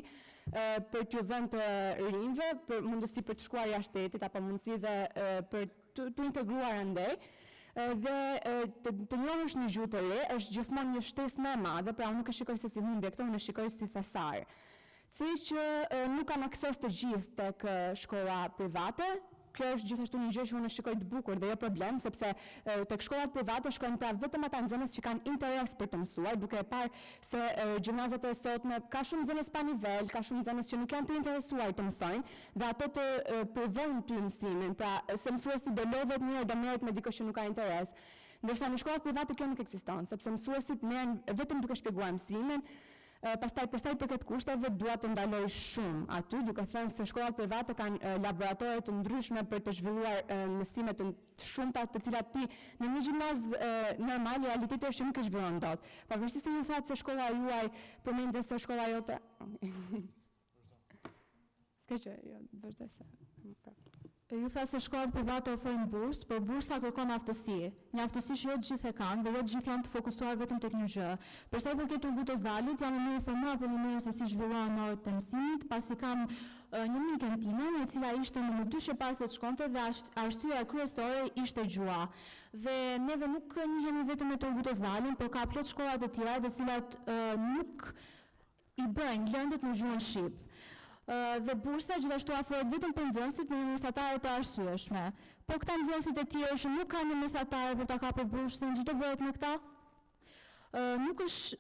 për t'ju vënë të rinjve, për mundësi për të shkuar jashtë shtetit apo mundësi dhe për të integruar andej. Dhe të njohësh një gjuhë të re është gjithmonë një shtesë më e madhe, pra unë nuk e shikoj se si humbje këtë, unë e shikoj si thesar. Thjesht që nuk kanë akses të gjithë tek shkolla private. Kjo është gjithashtu një gjë që unë shikoj të bukur dhe jo problem, sepse tek shkollat private shkojnë pra vetëm ata nxënës që kanë interes për të mësuar, duke e parë se gjimnazet e sotme ka shumë nxënës pa nivel, ka shumë nxënës që nuk janë të interesuar të mësojnë dhe ato të provojnë ty mësimin, pra se mësuesi do lodhet një herë do merret me dikush që nuk ka interes. Ndërsa në shkollat private kjo nuk ekziston, sepse mësuesit merren vetëm duke shpjeguar mësimin. Pastaj për këtë kushteve dua të ndaloj shumë aty, duke thënë se shkollat private kanë laboratore të ndryshme për të zhvilluar mësime të shumta, të cilat ti në një gjimnaz normal realiteti është që nuk e zhvillon dot. Pavarësisht se ju thatë se shkolla juaj përmendet se shkolla jote. S'ka që, jo, vazhdoj se. Ju tha se shkollat private ofrojnë bursë, por bursa kërkon aftësi. Një aftësi që jo të gjithë e kanë dhe jo të gjithë janë të fokusuar vetëm tek një gjë. Për sa i përket Urgut Ozalit, jam më informuar për mënyrën se si zhvillohen orët e mësimit, pasi kam një mikën time, e cila ishte në më dyshë pas se të shkonte dhe arsyeja kryesore ishte gjua. Dhe neve nuk njihemi vetëm me Urgut Ozalin, por ka plot shkolla të tjera të cilat nuk i bëjnë lëndët në gjuhën shqip. Dhe bursa gjithashtu afrohet vetëm për nxënësit me mesatare të arsyeshme. Po këta nxënësit e tjerë që nuk kanë mesatare për ta kapur bursën, ç'do bëhet me këta? Nuk është,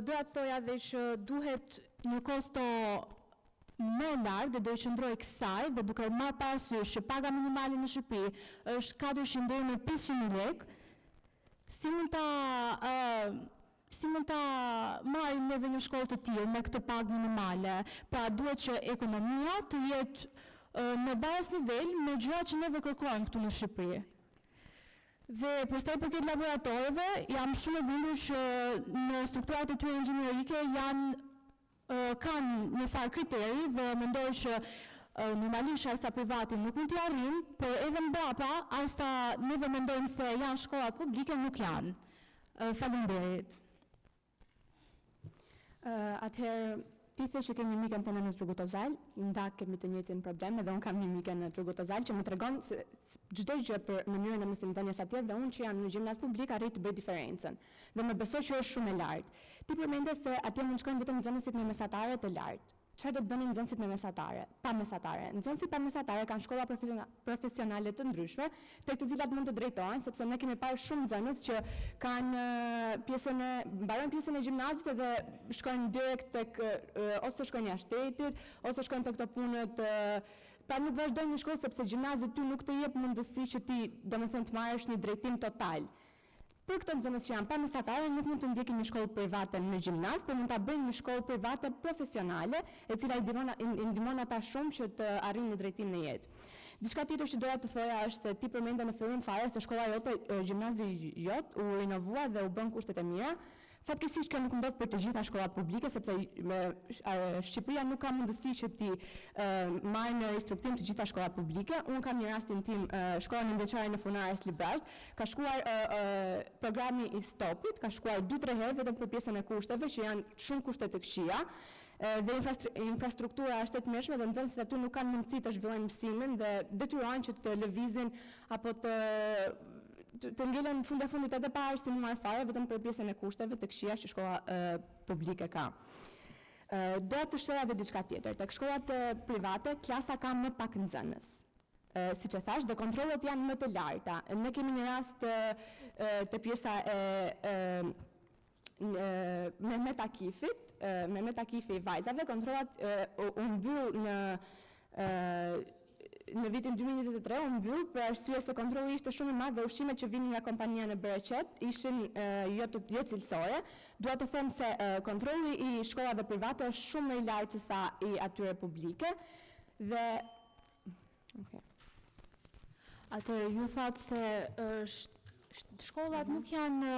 doja të thoja dhe që duhet një kosto më lartë dhe do i qëndroj kësaj dhe duke marrë parasysh që paga minimale në Shqipëri është 400 deri në 500.000 lekë, si mund ta marrim neve një shkollë të tillë me këtë pagë minimale. Pra duhet që ekonomia të jetë në bazë nivel me gjërat që neve kërkojmë këtu në Shqipëri. Dhe për sa i përket laboratoreve, jam shumë e bindur që në strukturat e tyre inxhinierike kanë një farë kriteri dhe mendoj që normalisht ajsa privati nuk mund t'i arrijnë, por edhe mbrapa ajsa neve mendojmë se janë shkollat publike nuk janë. Faleminderit. Atëherë, ti the që kemi një mikën tënde në Urgut Ozal, nda kemi të njëjtin problem, edhe unë kam një mikën në Urgut Ozal që më tregon se çdo gjë për mënyrën e mësimdhënies atje dhe unë që jam në gjimnaz publik arrit të bëj diferencën. Dhe më besoj që është shumë e lartë. Ti përmendë se atje mund shkojnë vetëm nxënësit me mesatare të lartë. Çfarë do të bënin nxënësit me mesatare? Pa mesatare. Nxënësit pa mesatare kanë shkolla profesionale të ndryshme, tek të cilat mund të drejtohen, sepse ne kemi parë shumë nxënës që kanë mbarojnë pjesën e gjimnazit dhe shkojnë direkt tek ose shkojnë jashtë shtetit, ose shkojnë tek këto punët pra nuk vazhdojnë në shkollë sepse gjimnazi ty nuk të jep mundësi që ti domethënë të marrësh një drejtim total. Për këtë nxënës që janë pa mesatare nuk mund të ndjekin një shkollë private në gjimnaz, por mund ta bëjnë një shkollë private profesionale, e cila i ndihmon ata shumë që të arrijnë një drejtim në jetë. Diçka tjetër që doja të thoja është se ti përmende në fillim fare se shkolla jote, gjimnazi jot u rinovua dhe u bën kushtet e mira. Fatkeqësisht kjo nuk ndodh për të gjitha shkollat publike, sepse Shqipëria nuk ka mundësi që ti marrë në instruktim të gjitha shkollat publike. Unë kam një rastin tim, shkolla ndërveçare në Funares Librazh, ka shkuar programi i stopit, ka shkuar 2-3 herë vetëm për pjesën e kushteve, që janë shumë kushte të këqija, dhe infrastruktura është e tmerrshme dhe nxënësit aty nuk kanë mundësi të zhvillojnë mësimin dhe detyrohen që të lëvizin apo të ngelen fundit edhe pa arsimuar fare vetëm për pjesën e kushteve të këqija që shkolla publike ka. Do të shtoja edhe diçka tjetër. Tek shkollat private, klasa ka më pak nxënës. Siç e thash, dhe kontrollet janë më të larta. Ne kemi një rast të pjesa Mehmet Akifi i vajzave, kontrollat u mbyll në vitin 2023 u mbyll për arsye se kontrolli ishte shumë i madh dhe ushqimet që vinin nga kompania në Bereqet ishin jo cilësore. Dua të them se kontrolli i shkollave private është shumë më i lartë se sa i atyre publike dhe Atëherë ju thatë se shkollat nuk janë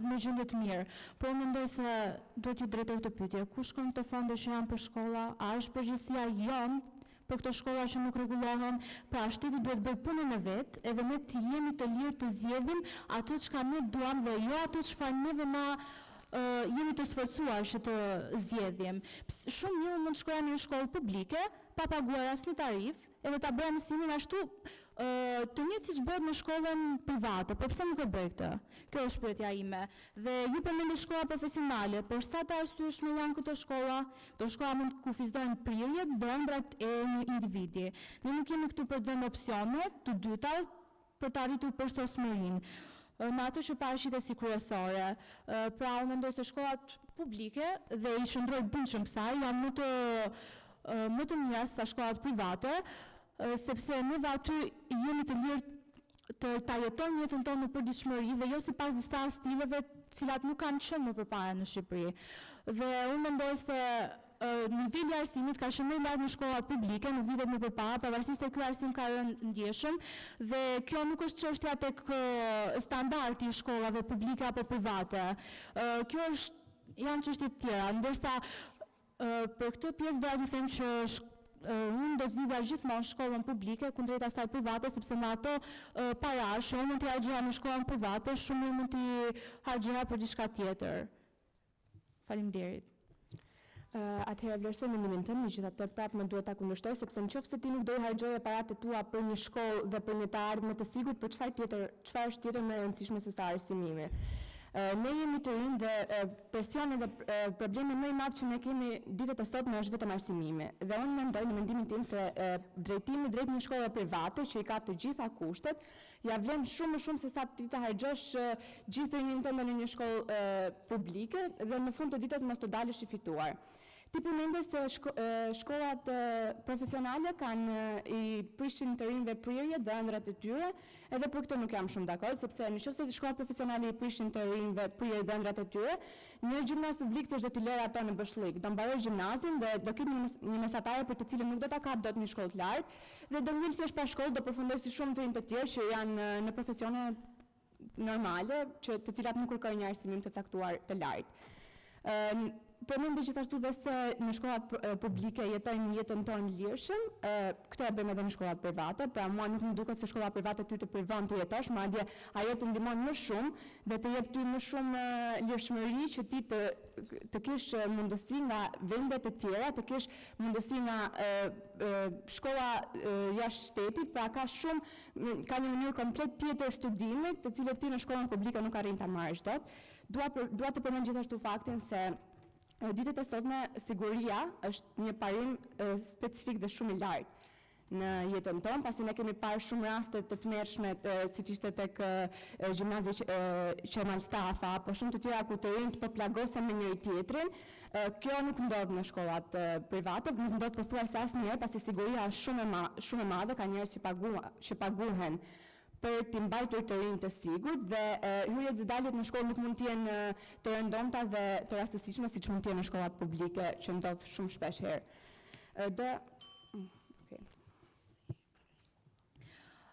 në gjendje të mirë, por mendoj se duhet ju drejtoj këtë pyetje. Ku shkojnë këto fonde që janë për shkolla? A është përgjegjësia jonë për këto shkolla që nuk rregullohen? Pra shteti duhet bëj punën e vet, edhe ne të jemi të lirë të zgjedhim atë çka ne duam dhe jo atë çfarë neve na jemi të sforcuar që të zgjedhim. Shumë mirë mund të shkojmë në një shkollë publike pa paguar asnjë tarifë, edhe ta bëjmë mësimin ashtu të njëjtë siç bëhet në shkollën private, por pse nuk e bëj këtë? Kjo është pyetja ime. Dhe ju përmendni shkolla profesionale, por sa të arsyeshme janë këto shkolla? Këto shkolla mund të kufizojnë prirjet dhe ëndrat e një individi. Ne nuk jemi këtu për të dhënë opsione të dyta për të arritur përshtatshmërinë. Në atë që parashitet si kryesore. Pra unë mendoj se shkollat publike dhe i shndroj bindshëm kësaj janë më të mira se shkollat private, sepse ne aty jemi të lirë ta jetojnë jetën tonë në përditshmëri dhe jo sipas disa stileve të cilat nuk kanë qenë më përpara në Shqipëri. Dhe unë mendoj se niveli i arsimit ka qenë më i lartë në shkollat publike në vitet më përpara, pavarësisht se ky arsim ka rënë ndjeshëm dhe kjo nuk është çështja tek standardi i shkollave publike apo private. Kjo janë çështje të tjera, ndërsa për këtë pjesë doja të them që unë do zgjidhja gjithmonë shkollën publike kundrejt asaj private, sepse me ato parash unë mund t'i harxhoja në shkollën private, shumë mund t'i harxhoja për diçka tjetër. Faleminderit. Atëherë vlerësoj mendimin tënd, megjithatë prapë më duhet ta kundërshtoj, sepse nëse ti nuk do i harxhoje paratë tua për një shkollë dhe për një të ardhmë të sigurt, për çfarë është tjetër më e rëndësishme se sa arsimimi. Ne jemi të rinj dhe presioni dhe problemi më i madh që ne kemi ditët e sotme është vetëm arsimimi. Dhe unë mendoj në mendimin tim se drejtimi drejt një shkolle private që i ka të gjitha kushtet, ja vlen shumë më shumë se sa ti të harxhosh gjithë rinjin tënd në një shkollë publike dhe në fund të ditës mos të dalësh i fituar. Ti përmende se shkollat profesionale kanë i prishin të rinjve prirje dhe ëndrat e tyre, edhe për këtë nuk jam shumë dakord, sepse nëse shkollat profesionale i prishin të rinjve prirje dhe ëndrat e tyre, një gjimnaz publik do t'i lërë ato në bëshllik, do mbaroj gjimnazin dhe do ketë një mesatare për të cilën nuk do ta kapë dot një shkollë të lartë, dhe do ngel thjesht pa shkollë, do përfundoj si shumë të rinj të tjerë që janë në profesione normale, të cilat nuk kërkojnë një arsimim të caktuar të lartë. Përmendë gjithashtu dhe se në shkollat publike jetojnë jetën tonë lirshëm, këtë e bëjmë edhe në shkollat private, pra mua nuk më duket se shkolla private ty të privon të jetosh, madje ajo të ndihmon më shumë dhe të jep ty më shumë lirshmëri që ti të kesh mundësi nga vende të tjera, të kesh mundësi nga shkolla jashtë shtetit, pra ka një mënyrë komplet tjetër studimit, të cilët ti në shkollën publike nuk arrin ta marrësh dot. Dua të përmend gjithashtu faktin se ditët e sotme siguria është një parim specifik dhe shumë i lartë në jetën tonë, pasi ne kemi parë shumë raste të tmerrshme, siç ishte tek gjimnazi Qemal Stafa, apo shumë të tjera ku të rinjt po plagosen me njëri tjetrin. Kjo nuk ndodh në shkollat private, nuk ndodh pothuajse asnjëherë, pasi siguria është shumë e madhe, ka njerëz që paguhen për t'i mbajtur të rinj të sigurt dhe hyrjet dhe daljet në shkollë nuk mund të jenë të rëndomta dhe të rastësishme siç mund të jenë në shkollat publike, që ndodh shumë shpesh herë.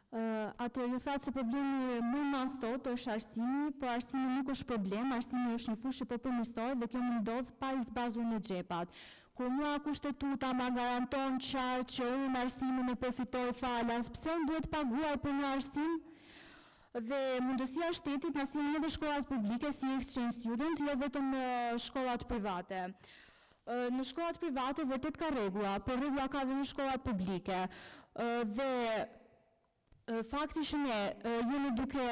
Ju thatë se problemi më i madh sot është arsimi, por arsimi nuk është problem, arsimi është një fushë që përmirësohet dhe kjo më ndodh pa i zbazur në xhepat. Kur mua kushtetuta ma garanton qartë që unë arsimin e përfitoj falas, pse unë duhet paguar për një arsim? Dhe mundësia shtetit na sjellin edhe shkollat publike si exchange student, jo vetëm shkollat private. Në shkollat private vërtet ka rregulla, por rregulla ka edhe në shkollat publike. Dhe fakti që ne jemi duke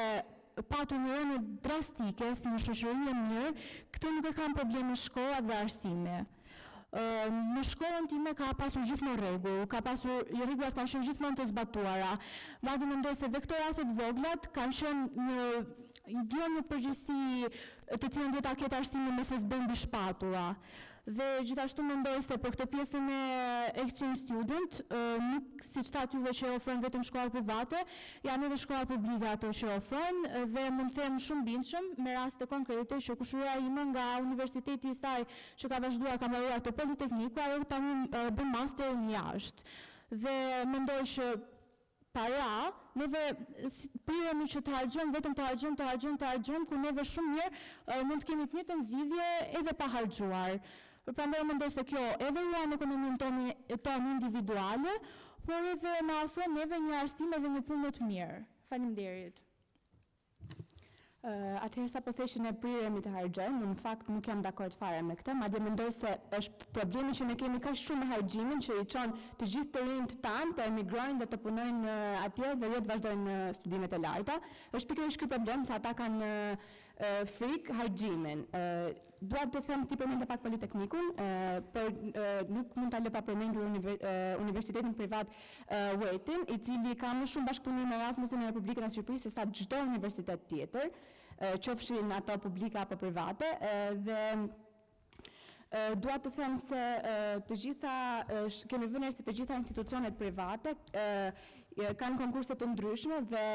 patur një rënë drastike si një shoqëri e mirë, këtë nuk e kanë probleme shkollat dhe arsimi. Në shkollën time ka pasur gjithmonë rregull, rregullat kanë qenë gjithmonë të zbatuara. Madje mendoj se dhe këto raste të voglat kanë qenë një përgjegjësi të cilën duhet ta ketë arsimi me se s'bën mbi shpatulla. Dhe gjithashtu mendoj se për këtë pjesën e exchange student, nuk siç thatë juve që ofrojnë vetëm shkollat private, janë edhe shkollat publike ato që ofrojnë dhe mund të them shumë bindshëm me raste konkrete që kushturia ime nga universiteti i saj që ka vazhduar ka mbaruar të politekniku, ajo tani bën masterin jashtë. Dhe mendoj që para, neve priremi që të harxojmë, vetëm të harxojmë, ku neve shumë mirë mund të kemi të njëjtën zgjidhje edhe pa harxuar. Prandaj mendoj se kjo edhe ruan ekonominë tonë individuale, por edhe na ofron neve një arsim edhe një punë të mirë. Faleminderit. Atëherë sa po thej që ne priremi të harxojmë, në fakt nuk jam dakord fare me këtë, madje mendoj se është problemi që ne kemi kaq shumë me harximin që i çon të gjithë të rinjt tanë të emigrojnë dhe të punojnë atje dhe jo të vazhdojnë studimet e larta. Është pikërisht ky problem se ata kanë frikë harximin. Dua të them ti përmendë pak Politeknikun, por nuk mund ta lë pa përmendur universitetin privat Wheatin, i cili ka më shumë bashkëpunim me Erasmusin në Republikën e Shqipërisë se sa çdo universitet tjetër, qofshin ato publike apo private, dhe dua të them se kemi vënë se të gjitha institucionet private kanë konkurse të ndryshme dhe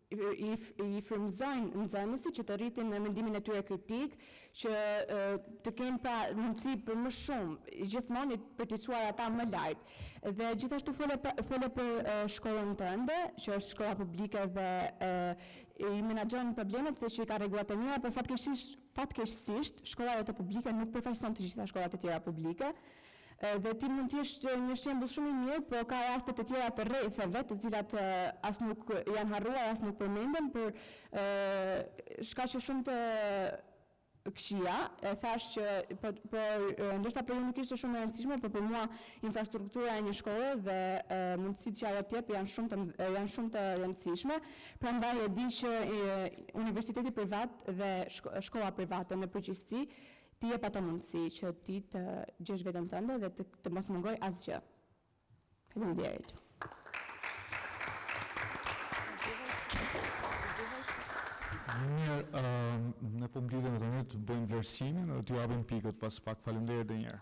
i frymëzojnë nxënësit që të rritin në mendimin e tyre kritik, që të kenë pra mundësi për më shumë, gjithmonë për të çuar ata më lart. Dhe gjithashtu fole për shkollën tënde, që është shkolla publike dhe i menaxhon problemet dhe që i ka rregullat e mira, por fatkeqësisht shkolla jote publike nuk përfaqëson të gjitha shkollat e tjera publike. Dhe ti mund të jesh një shembull shumë i mirë, por ka raste të tjera të rrethave, të cilat as nuk janë harruar, as nuk përmenden, për shkaqe shumë të këqija. Thash që ndoshta për ju nuk ishte shumë e rëndësishme, por për mua infrastruktura e një shkolle dhe mundësitë që ajo t'jep janë shumë të rëndësishme. Prandaj e di që universiteti privat dhe shkolla private në përgjithësi ti jep ato mundësi që ti të gjesh veten tënde dhe të mos mungoj asgjë. Faleminderit. Mirë, ne po mblidhemi tani të bëjmë vlerësimin dhe t'ju japim pikët pas pak. Faleminderit edhe një herë.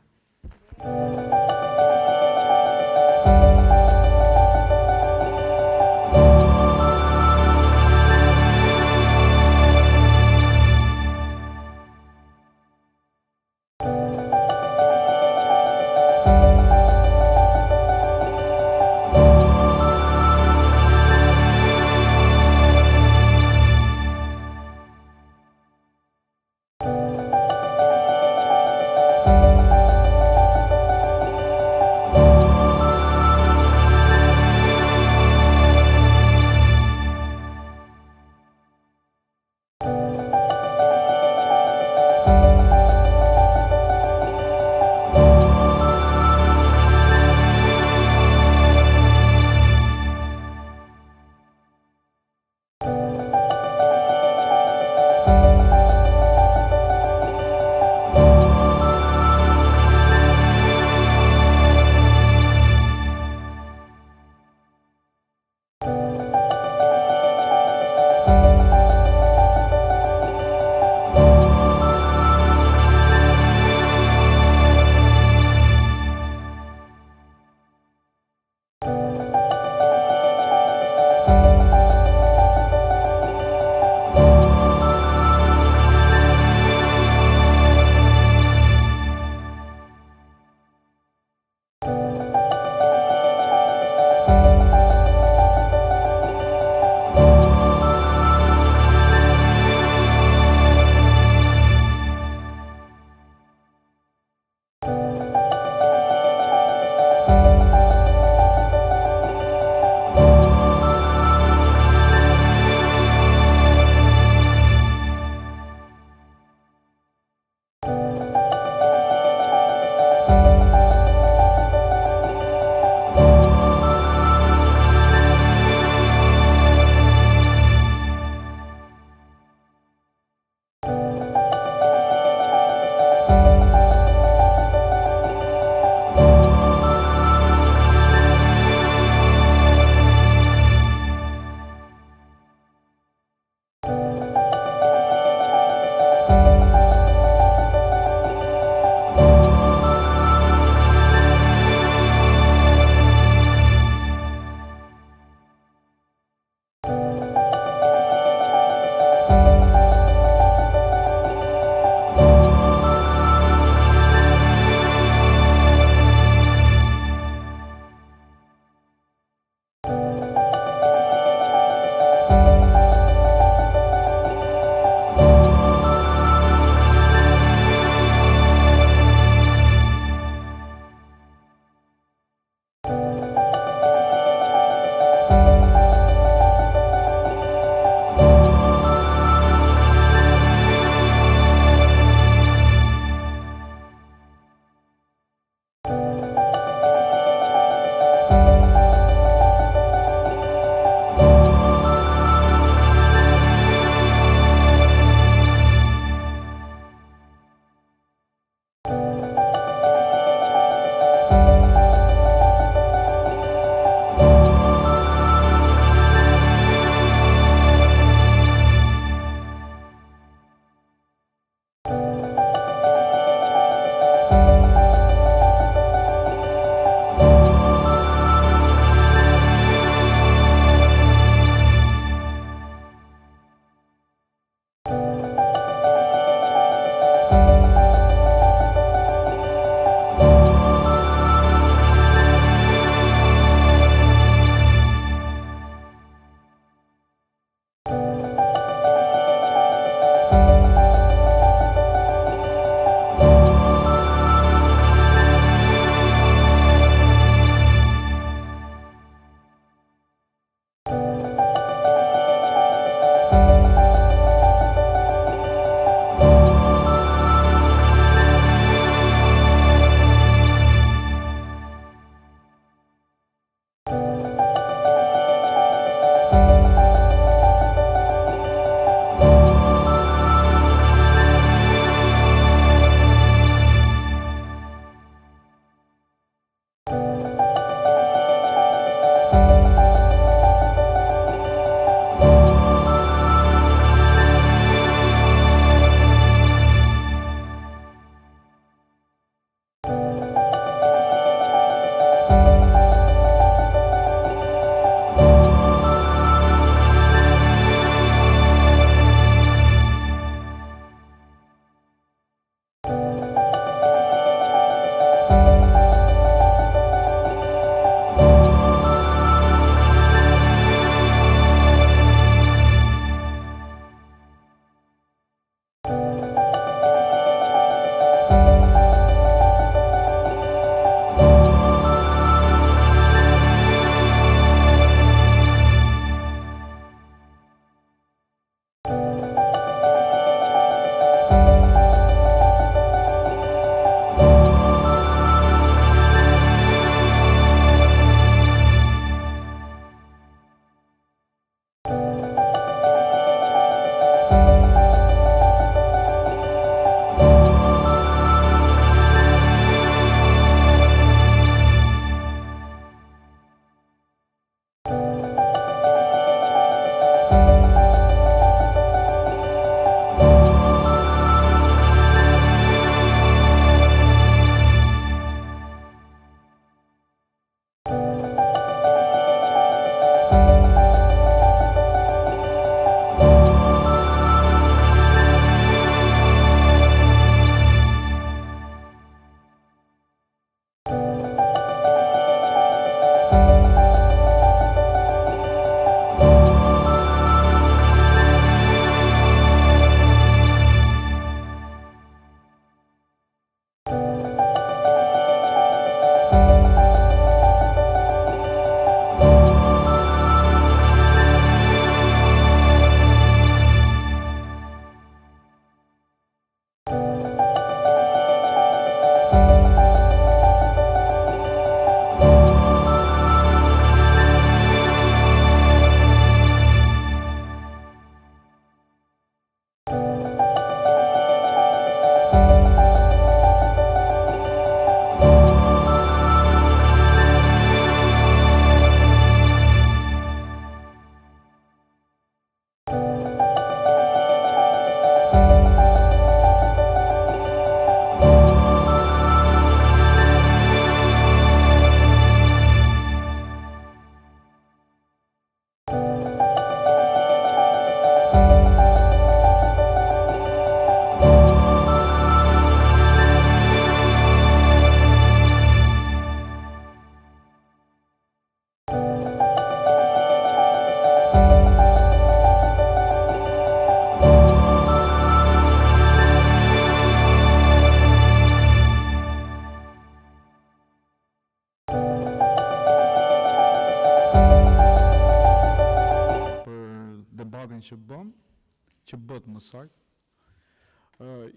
që bët më saktë.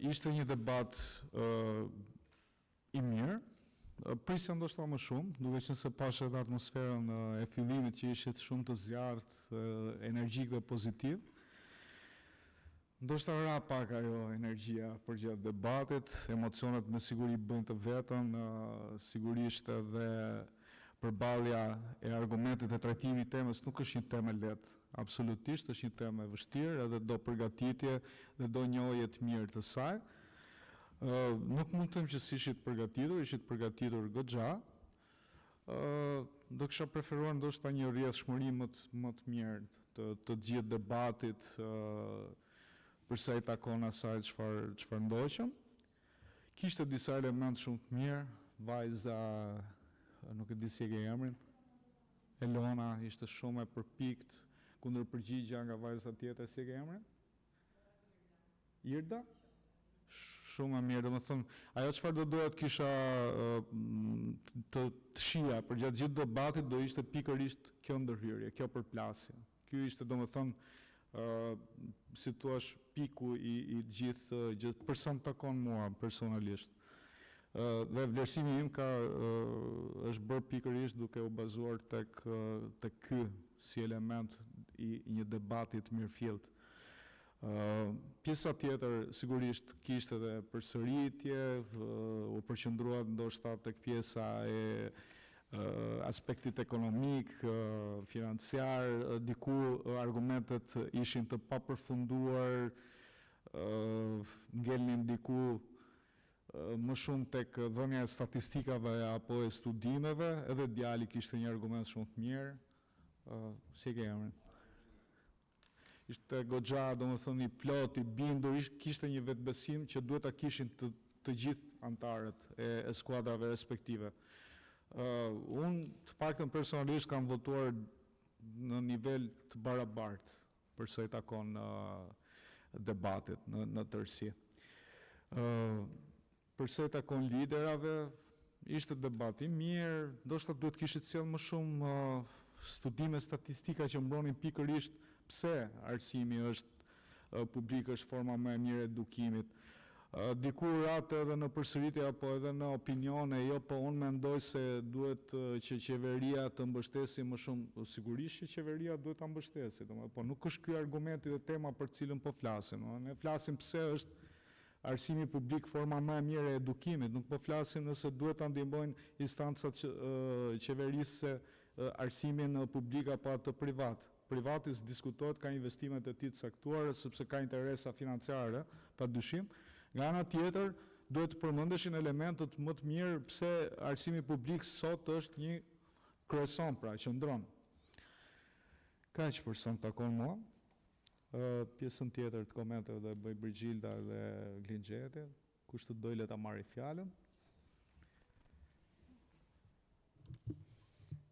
Ishte një debat i mirë, prisja ndoshta më shumë, duke qenë se pash edhe atmosferën e fillimit që ishte shumë të zjarrt, energjik dhe pozitiv. Ndoshta ra pak ajo energjia përgjatë debatit, emocionet me siguri bëjnë të vetën, sigurisht edhe përballja e argumentit e trajtimit temës nuk është një temë lehtë. Absolutisht është një temë e vështirë edhe do përgatitje dhe do njohje të mirë të saj. Nuk mund të them që ishit përgatitur goxha. Do kisha preferuar ndoshta një rrjedhshmëri më të mirë të gjithë debatit përsa i takon asaj çfarë ndoqëm. Kishte disa elementë shumë të mirë, vajza, nuk e di si e ke emrin, Elona ishte shumë e përpikt, kundër përgjigja nga vajza tjetër, si e ke emrin? Irda? Shumë e mirë, domethënë, ajo çfarë do doja të kisha të shija për gjatë gjithë debatit do ishte pikërisht kjo ndërhyrje, kjo përplasje. Ky ishte domethënë si thua piku i gjithë përsa më takon mua personalisht. Dhe vlerësimi im është bërë pikërisht duke u bazuar tek ky si element i një debati të mirëfillt. Pjesa tjetër sigurisht kishte edhe përsëritje, u përqendruat ndoshta tek pjesa e aspektit ekonomik, financiar, diku argumentet ishin të papërfunduar, ngelnin diku më shumë tek dhënia e statistikave apo e studimeve, edhe djali kishte një argument shumë të mirë. Si e ke emrin? Ishte goxha, domethënë i plot, i bindur, kishte një vetbesim që duhet ta kishin të gjithë antarët e skuadrave respektive. Unë të paktën personalisht kam votuar në nivel të barabartë për sa i takon debatit në tërësi. Për sa i takon liderave, ishte debat i mirë, ndoshta duhet kishte sjellë më shumë studime statistika që mbronin pikërisht pse arsimi është publik, është forma më e mirë e edukimit. Dikur atë edhe në përsëritje apo edhe në opinione, jo, po unë mendoj se duhet që qeveria të mbështesi më shumë, sigurisht që qeveria duhet ta mbështesi, po nuk është ky argumenti dhe tema për cilën po flasim. Ne flasim pse është arsimi publik forma më e mirë e edukimit, nuk po flasim nëse duhet ta ndihmojnë instancat qeverisë se arsimin publik apo atë privat. Privatis diskutohet ka investimet e tij të caktuara sepse ka interesa financiare, padyshim. Nga ana tjetër, duhet të përmendeshin elementet më të mirë pse arsimi publik sot është një kryeson, pra qëndron. Kaq për sa më takon mua. Pjesën tjetër të komenteve do e bëj Brigilda dhe Glinxheti. Kush të dojë le ta marrë fjalën.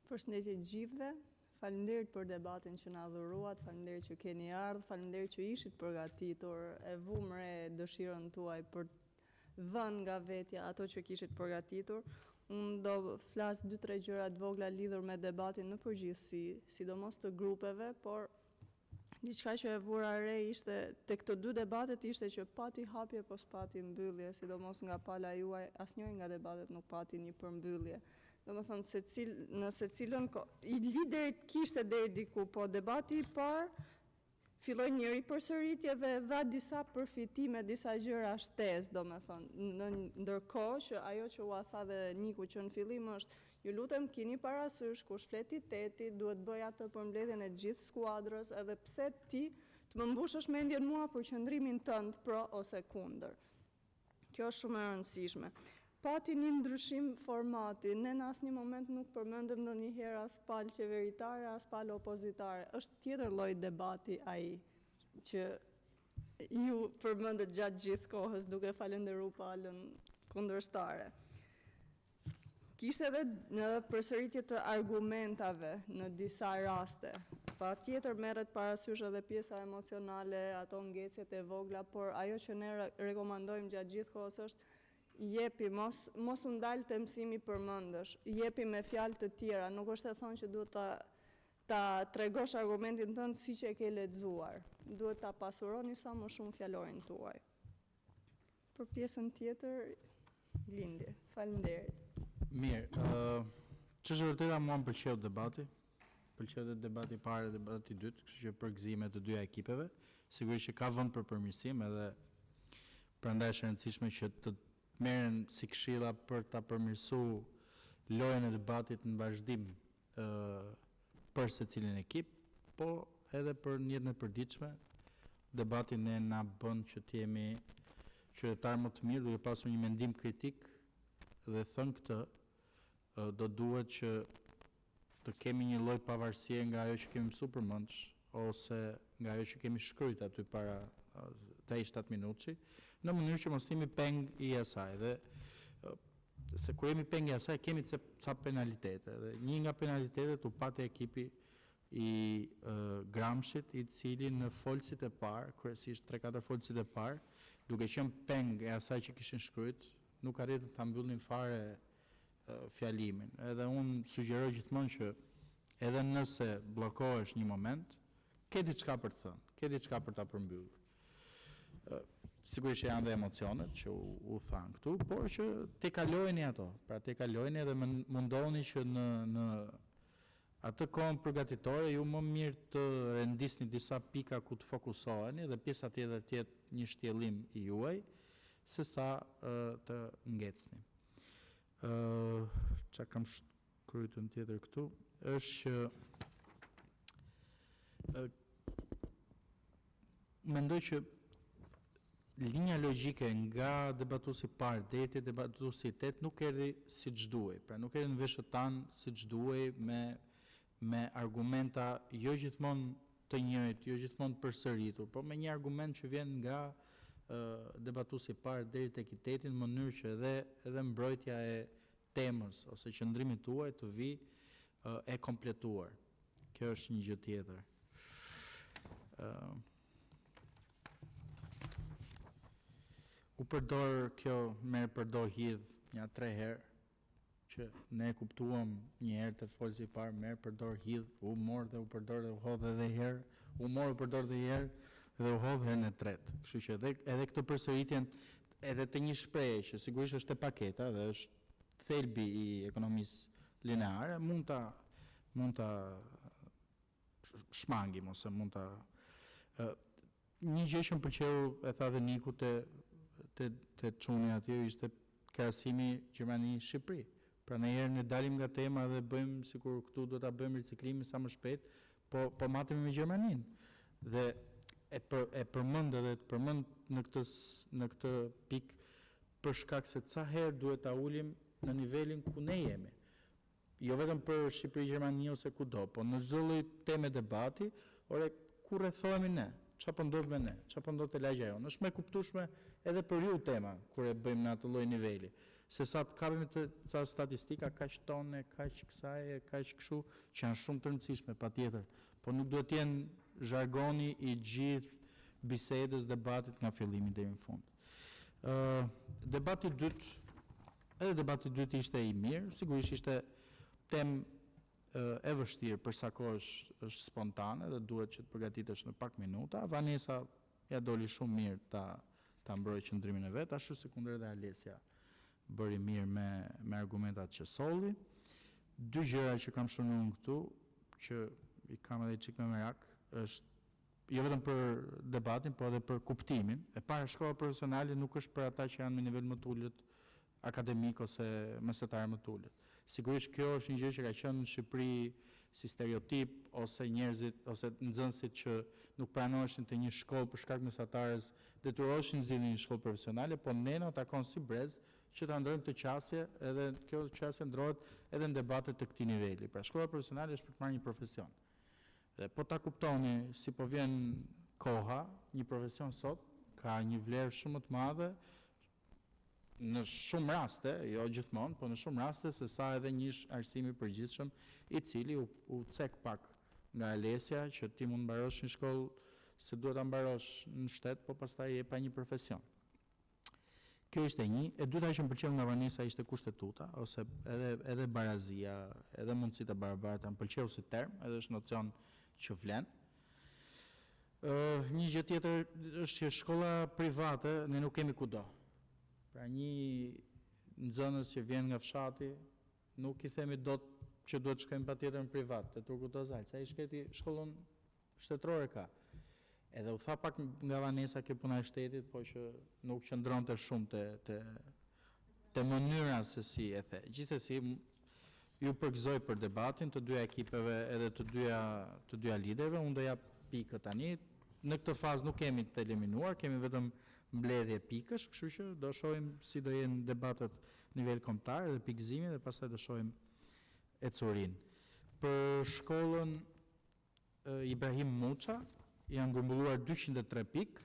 Përshëndetje gjithëve. Faleminderit për debatin që na dhuruat, faleminderit që keni ardhur, faleminderit që ishit përgatitur, e vum re dëshirën tuaj për dhënë nga vetja ato që kishit përgatitur. Unë do flas 2-3 gjëra të vogla lidhur me debatin në përgjithësi, sidomos të grupeve, por diçka që e vura re ishte te këto dy debatet ishte që pati hapje po s'pati mbyllje, sidomos nga pala juaj, asnjëri nga debatet nuk pati një përmbyllje. Domethënë në secilën i liderit kishte deri diku, po debati i parë filloi një ripërsëritje dhe dha disa përfitime, disa gjëra shtesë, domethënë, ndërkohë që ajo që u tha dhe Niku që në fillim është, ju lutem keni parasysh kush flet i teti duhet bëj atë përmbledhjen e gjithë skuadrës, edhe pse ti të më mbushësh mendjen mua për qëndrimin tënd pro ose kundër. Kjo është shumë e rëndësishme. Pati një ndryshim formati, ne në asnjë moment nuk përmendëm ndonjëherë as palë qeveritare, as palë opozitare. Është tjetër lloj debati ai që ju përmendet gjatë gjithë kohës duke falendëruar palën kundërstare. Kishte edhe në përsëritje të argumentave në disa raste. Patjetër merret parasysh edhe pjesa emocionale, ato ngecjet e vogla, por ajo që ne rekomandojmë gjatë gjithë kohës është jepi, mos u ndal te mësimi përmendësh, jepi me fjalë të tjera, nuk është e thonë që duhet ta tregosh argumentin tënd siç e ke lexuar. Duhet ta pasuroni sa më shumë fjalorin tuaj. Për pjesën tjetër, Lindje. Faleminderit. Mirë, ç'është vërteta mua më pëlqeu debati. Pëlqeu edhe debati i parë dhe debati i dytë, kështu që përgëzime të dyja ekipeve. Sigurisht që ka vend për përmirësim edhe prandaj është e rëndësishme që të merren si këshilla për ta përmirësuar lojën e debatit në vazhdim për secilin ekip, po edhe për në jetën e përditshme. Debati ne na bën që të jemi qytetarë më të mirë, duke pasur një mendim kritik dhe thënë këtë, do duhet që të kemi një lloj pavarësie nga ajo që kemi mësuar përmendsh ose nga ajo që kemi shkruajtur aty para te 7 minutë, në mënyrë që mos jemi peng i asaj dhe se kur jemi peng i asaj kemi ca penalitete dhe një nga penalitetet u pati ekipi i Gramshit, i cili në folësit e parë, kryesisht 3-4 folësit e parë, duke qenë peng e asaj që kishin shkryt, nuk arritën ta mbyllin fare fjalimin. Edhe unë sugjeroj gjithmonë që edhe nëse bllokohesh një moment, ke diçka për të thënë, ke diçka për ta përmbyllur. Sigurisht që janë dhe emocionet që u thanë këtu, por që te kalojni ato, pra te kalojni edhe mundohuni që në atë kohën përgatitore ju më mirë të rendisni disa pika ku të fokusoheni dhe pjesa tjetër të jetë një shtjellim i juaj, se sa të ngecni. Qa kam shkrytën tjetër këtu, është që mendoj që linja logjike nga debatuesi parë deri te debatuesi 8 nuk erdhi siç duhej, pra nuk erdhi në veshët tanë siç duhej me argumenta jo gjithmonë të njëjtë, jo gjithmonë përsëritur, por me një argument që vjen nga debatuesi parë deri tek i 8 në mënyrë që edhe mbrojtja e temës ose qëndrimit tuaj të vi e kompletuar. Kjo është një gjë tjetër. U përdor kjo, merë përdor hidh një 3 herë, që ne kuptuam një herë të folës i parë, merë përdor hidh, u morë dhe u përdor dhe u hodh edhe herë, u morë u përdor dhe herë dhe u hodh herë në tretë. Kështu që edhe këtë përsëritjen edhe të një shprehje që sigurisht është e paketa dhe është thelbi i ekonomisë lineare, mund ta shmangim ose mund ta një gjë që më pëlqeu e tha dhe Niku te çuni aty ishte krahasimi Gjermani-Shqipëri. Pra në herë ne dalim nga tema dhe bëjmë sikur këtu do ta bëjmë riciklimin sa më shpejt, po matemi me Gjermaninë. Dhe e përmend edhe të përmend në këtë pikë për shkak se ca herë duhet ta ulim në nivelin ku ne jemi. Jo vetëm për Shqipëri, Gjermani ose kudo, po në çdo lloj teme debati, ore ku rrethohemi ne? Çfarë po ndodh me ne? Çfarë po ndodh te lagja jonë? Është më e kuptueshme edhe për ju tema kur e bëjmë në atë lloj niveli. Se sa të kapemi të ca statistika kaq tonë, kaq kësaj, kaq kështu, që janë shumë të rëndësishme patjetër, po nuk duhet të jenë zhargoni i gjithë bisedës, debatit nga fillimi deri në fund. Debati i dytë ishte i mirë, sigurisht ishte temë e vështirë për sa kohë është spontane dhe duhet që të përgatitesh në pak minuta. Vanesa ja doli shumë mirë ta mbrojë qëndrimin e vet, ashtu si kundër dhe Alesia bëri mirë me argumentat që solli. Dy gjëra që kam shënuar këtu, që i kam edhe çik me merak, është jo vetëm për debatin, por edhe për kuptimin. E para, shkolla profesionale nuk është për ata që janë në nivel më të ulët akademik ose mesetar më të ulët. Sigurisht kjo është një gjë që ka qenë në Shqipëri si stereotip, ose njerëzit ose nxënësit që nuk pranoheshin të një shkollë për shkak mesatarës detyroheshin zgjidhnin një shkollë profesionale, po ne na takon si brez që ta ndrojmë të qasje, edhe kjo qasje ndrohet edhe në debate të këtij niveli. Pra shkolla profesionale është për të marrë një profesion. Dhe po ta kuptoni si po vjen koha, një profesion sot ka një vlerë shumë të madhe në shumë raste, jo gjithmonë, po në shumë raste se sa edhe një arsimi përgjithshëm i cili u cek pak nga Alesia që ti mund mbarosh një shkollë se duhet ta mbarosh në shtet, po pastaj je pa një profesion. Kjo ishte një. E dyta që më pëlqeu nga Vanesa ishte kushtetuta, ose edhe barazia, edhe mundësitë e barabarta, më pëlqeu si term, edhe është nocion që vlen. Një gjë tjetër është që shkolla private ne nuk kemi kudo. Pra një nxënës që vjen nga fshati, nuk I themi dot që duhet shkojmë patjetër në privat, te Turku Tozal, sa I shketi shkollën shtetërore ka. Edhe u tha pak nga Vanesa kjo puna e shtetit, po që nuk qëndronte shumë te mënyra se si e the. Gjithsesi ju përgëzoj për debatin të dyja ekipeve edhe të dyja liderëve. Unë do jap pikë tani. Në këtë fazë nuk kemi të eliminuar, kemi vetëm mbledhje pikësh, kështu që do shohim si do jenë debatet nivel kombëtar dhe pikëzimi dhe pastaj do shohim ecurin. Për shkollën Ibrahim Muça janë grumbulluar 203 pikë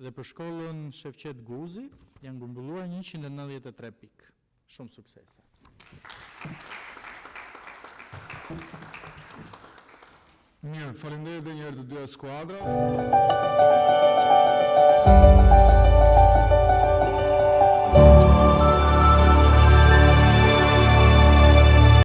dhe për shkollën Shevqet Guzi janë grumbulluar 193 pikë. Shumë suksese. Mirë, faleminderit edhe një herë të dyja skuadra.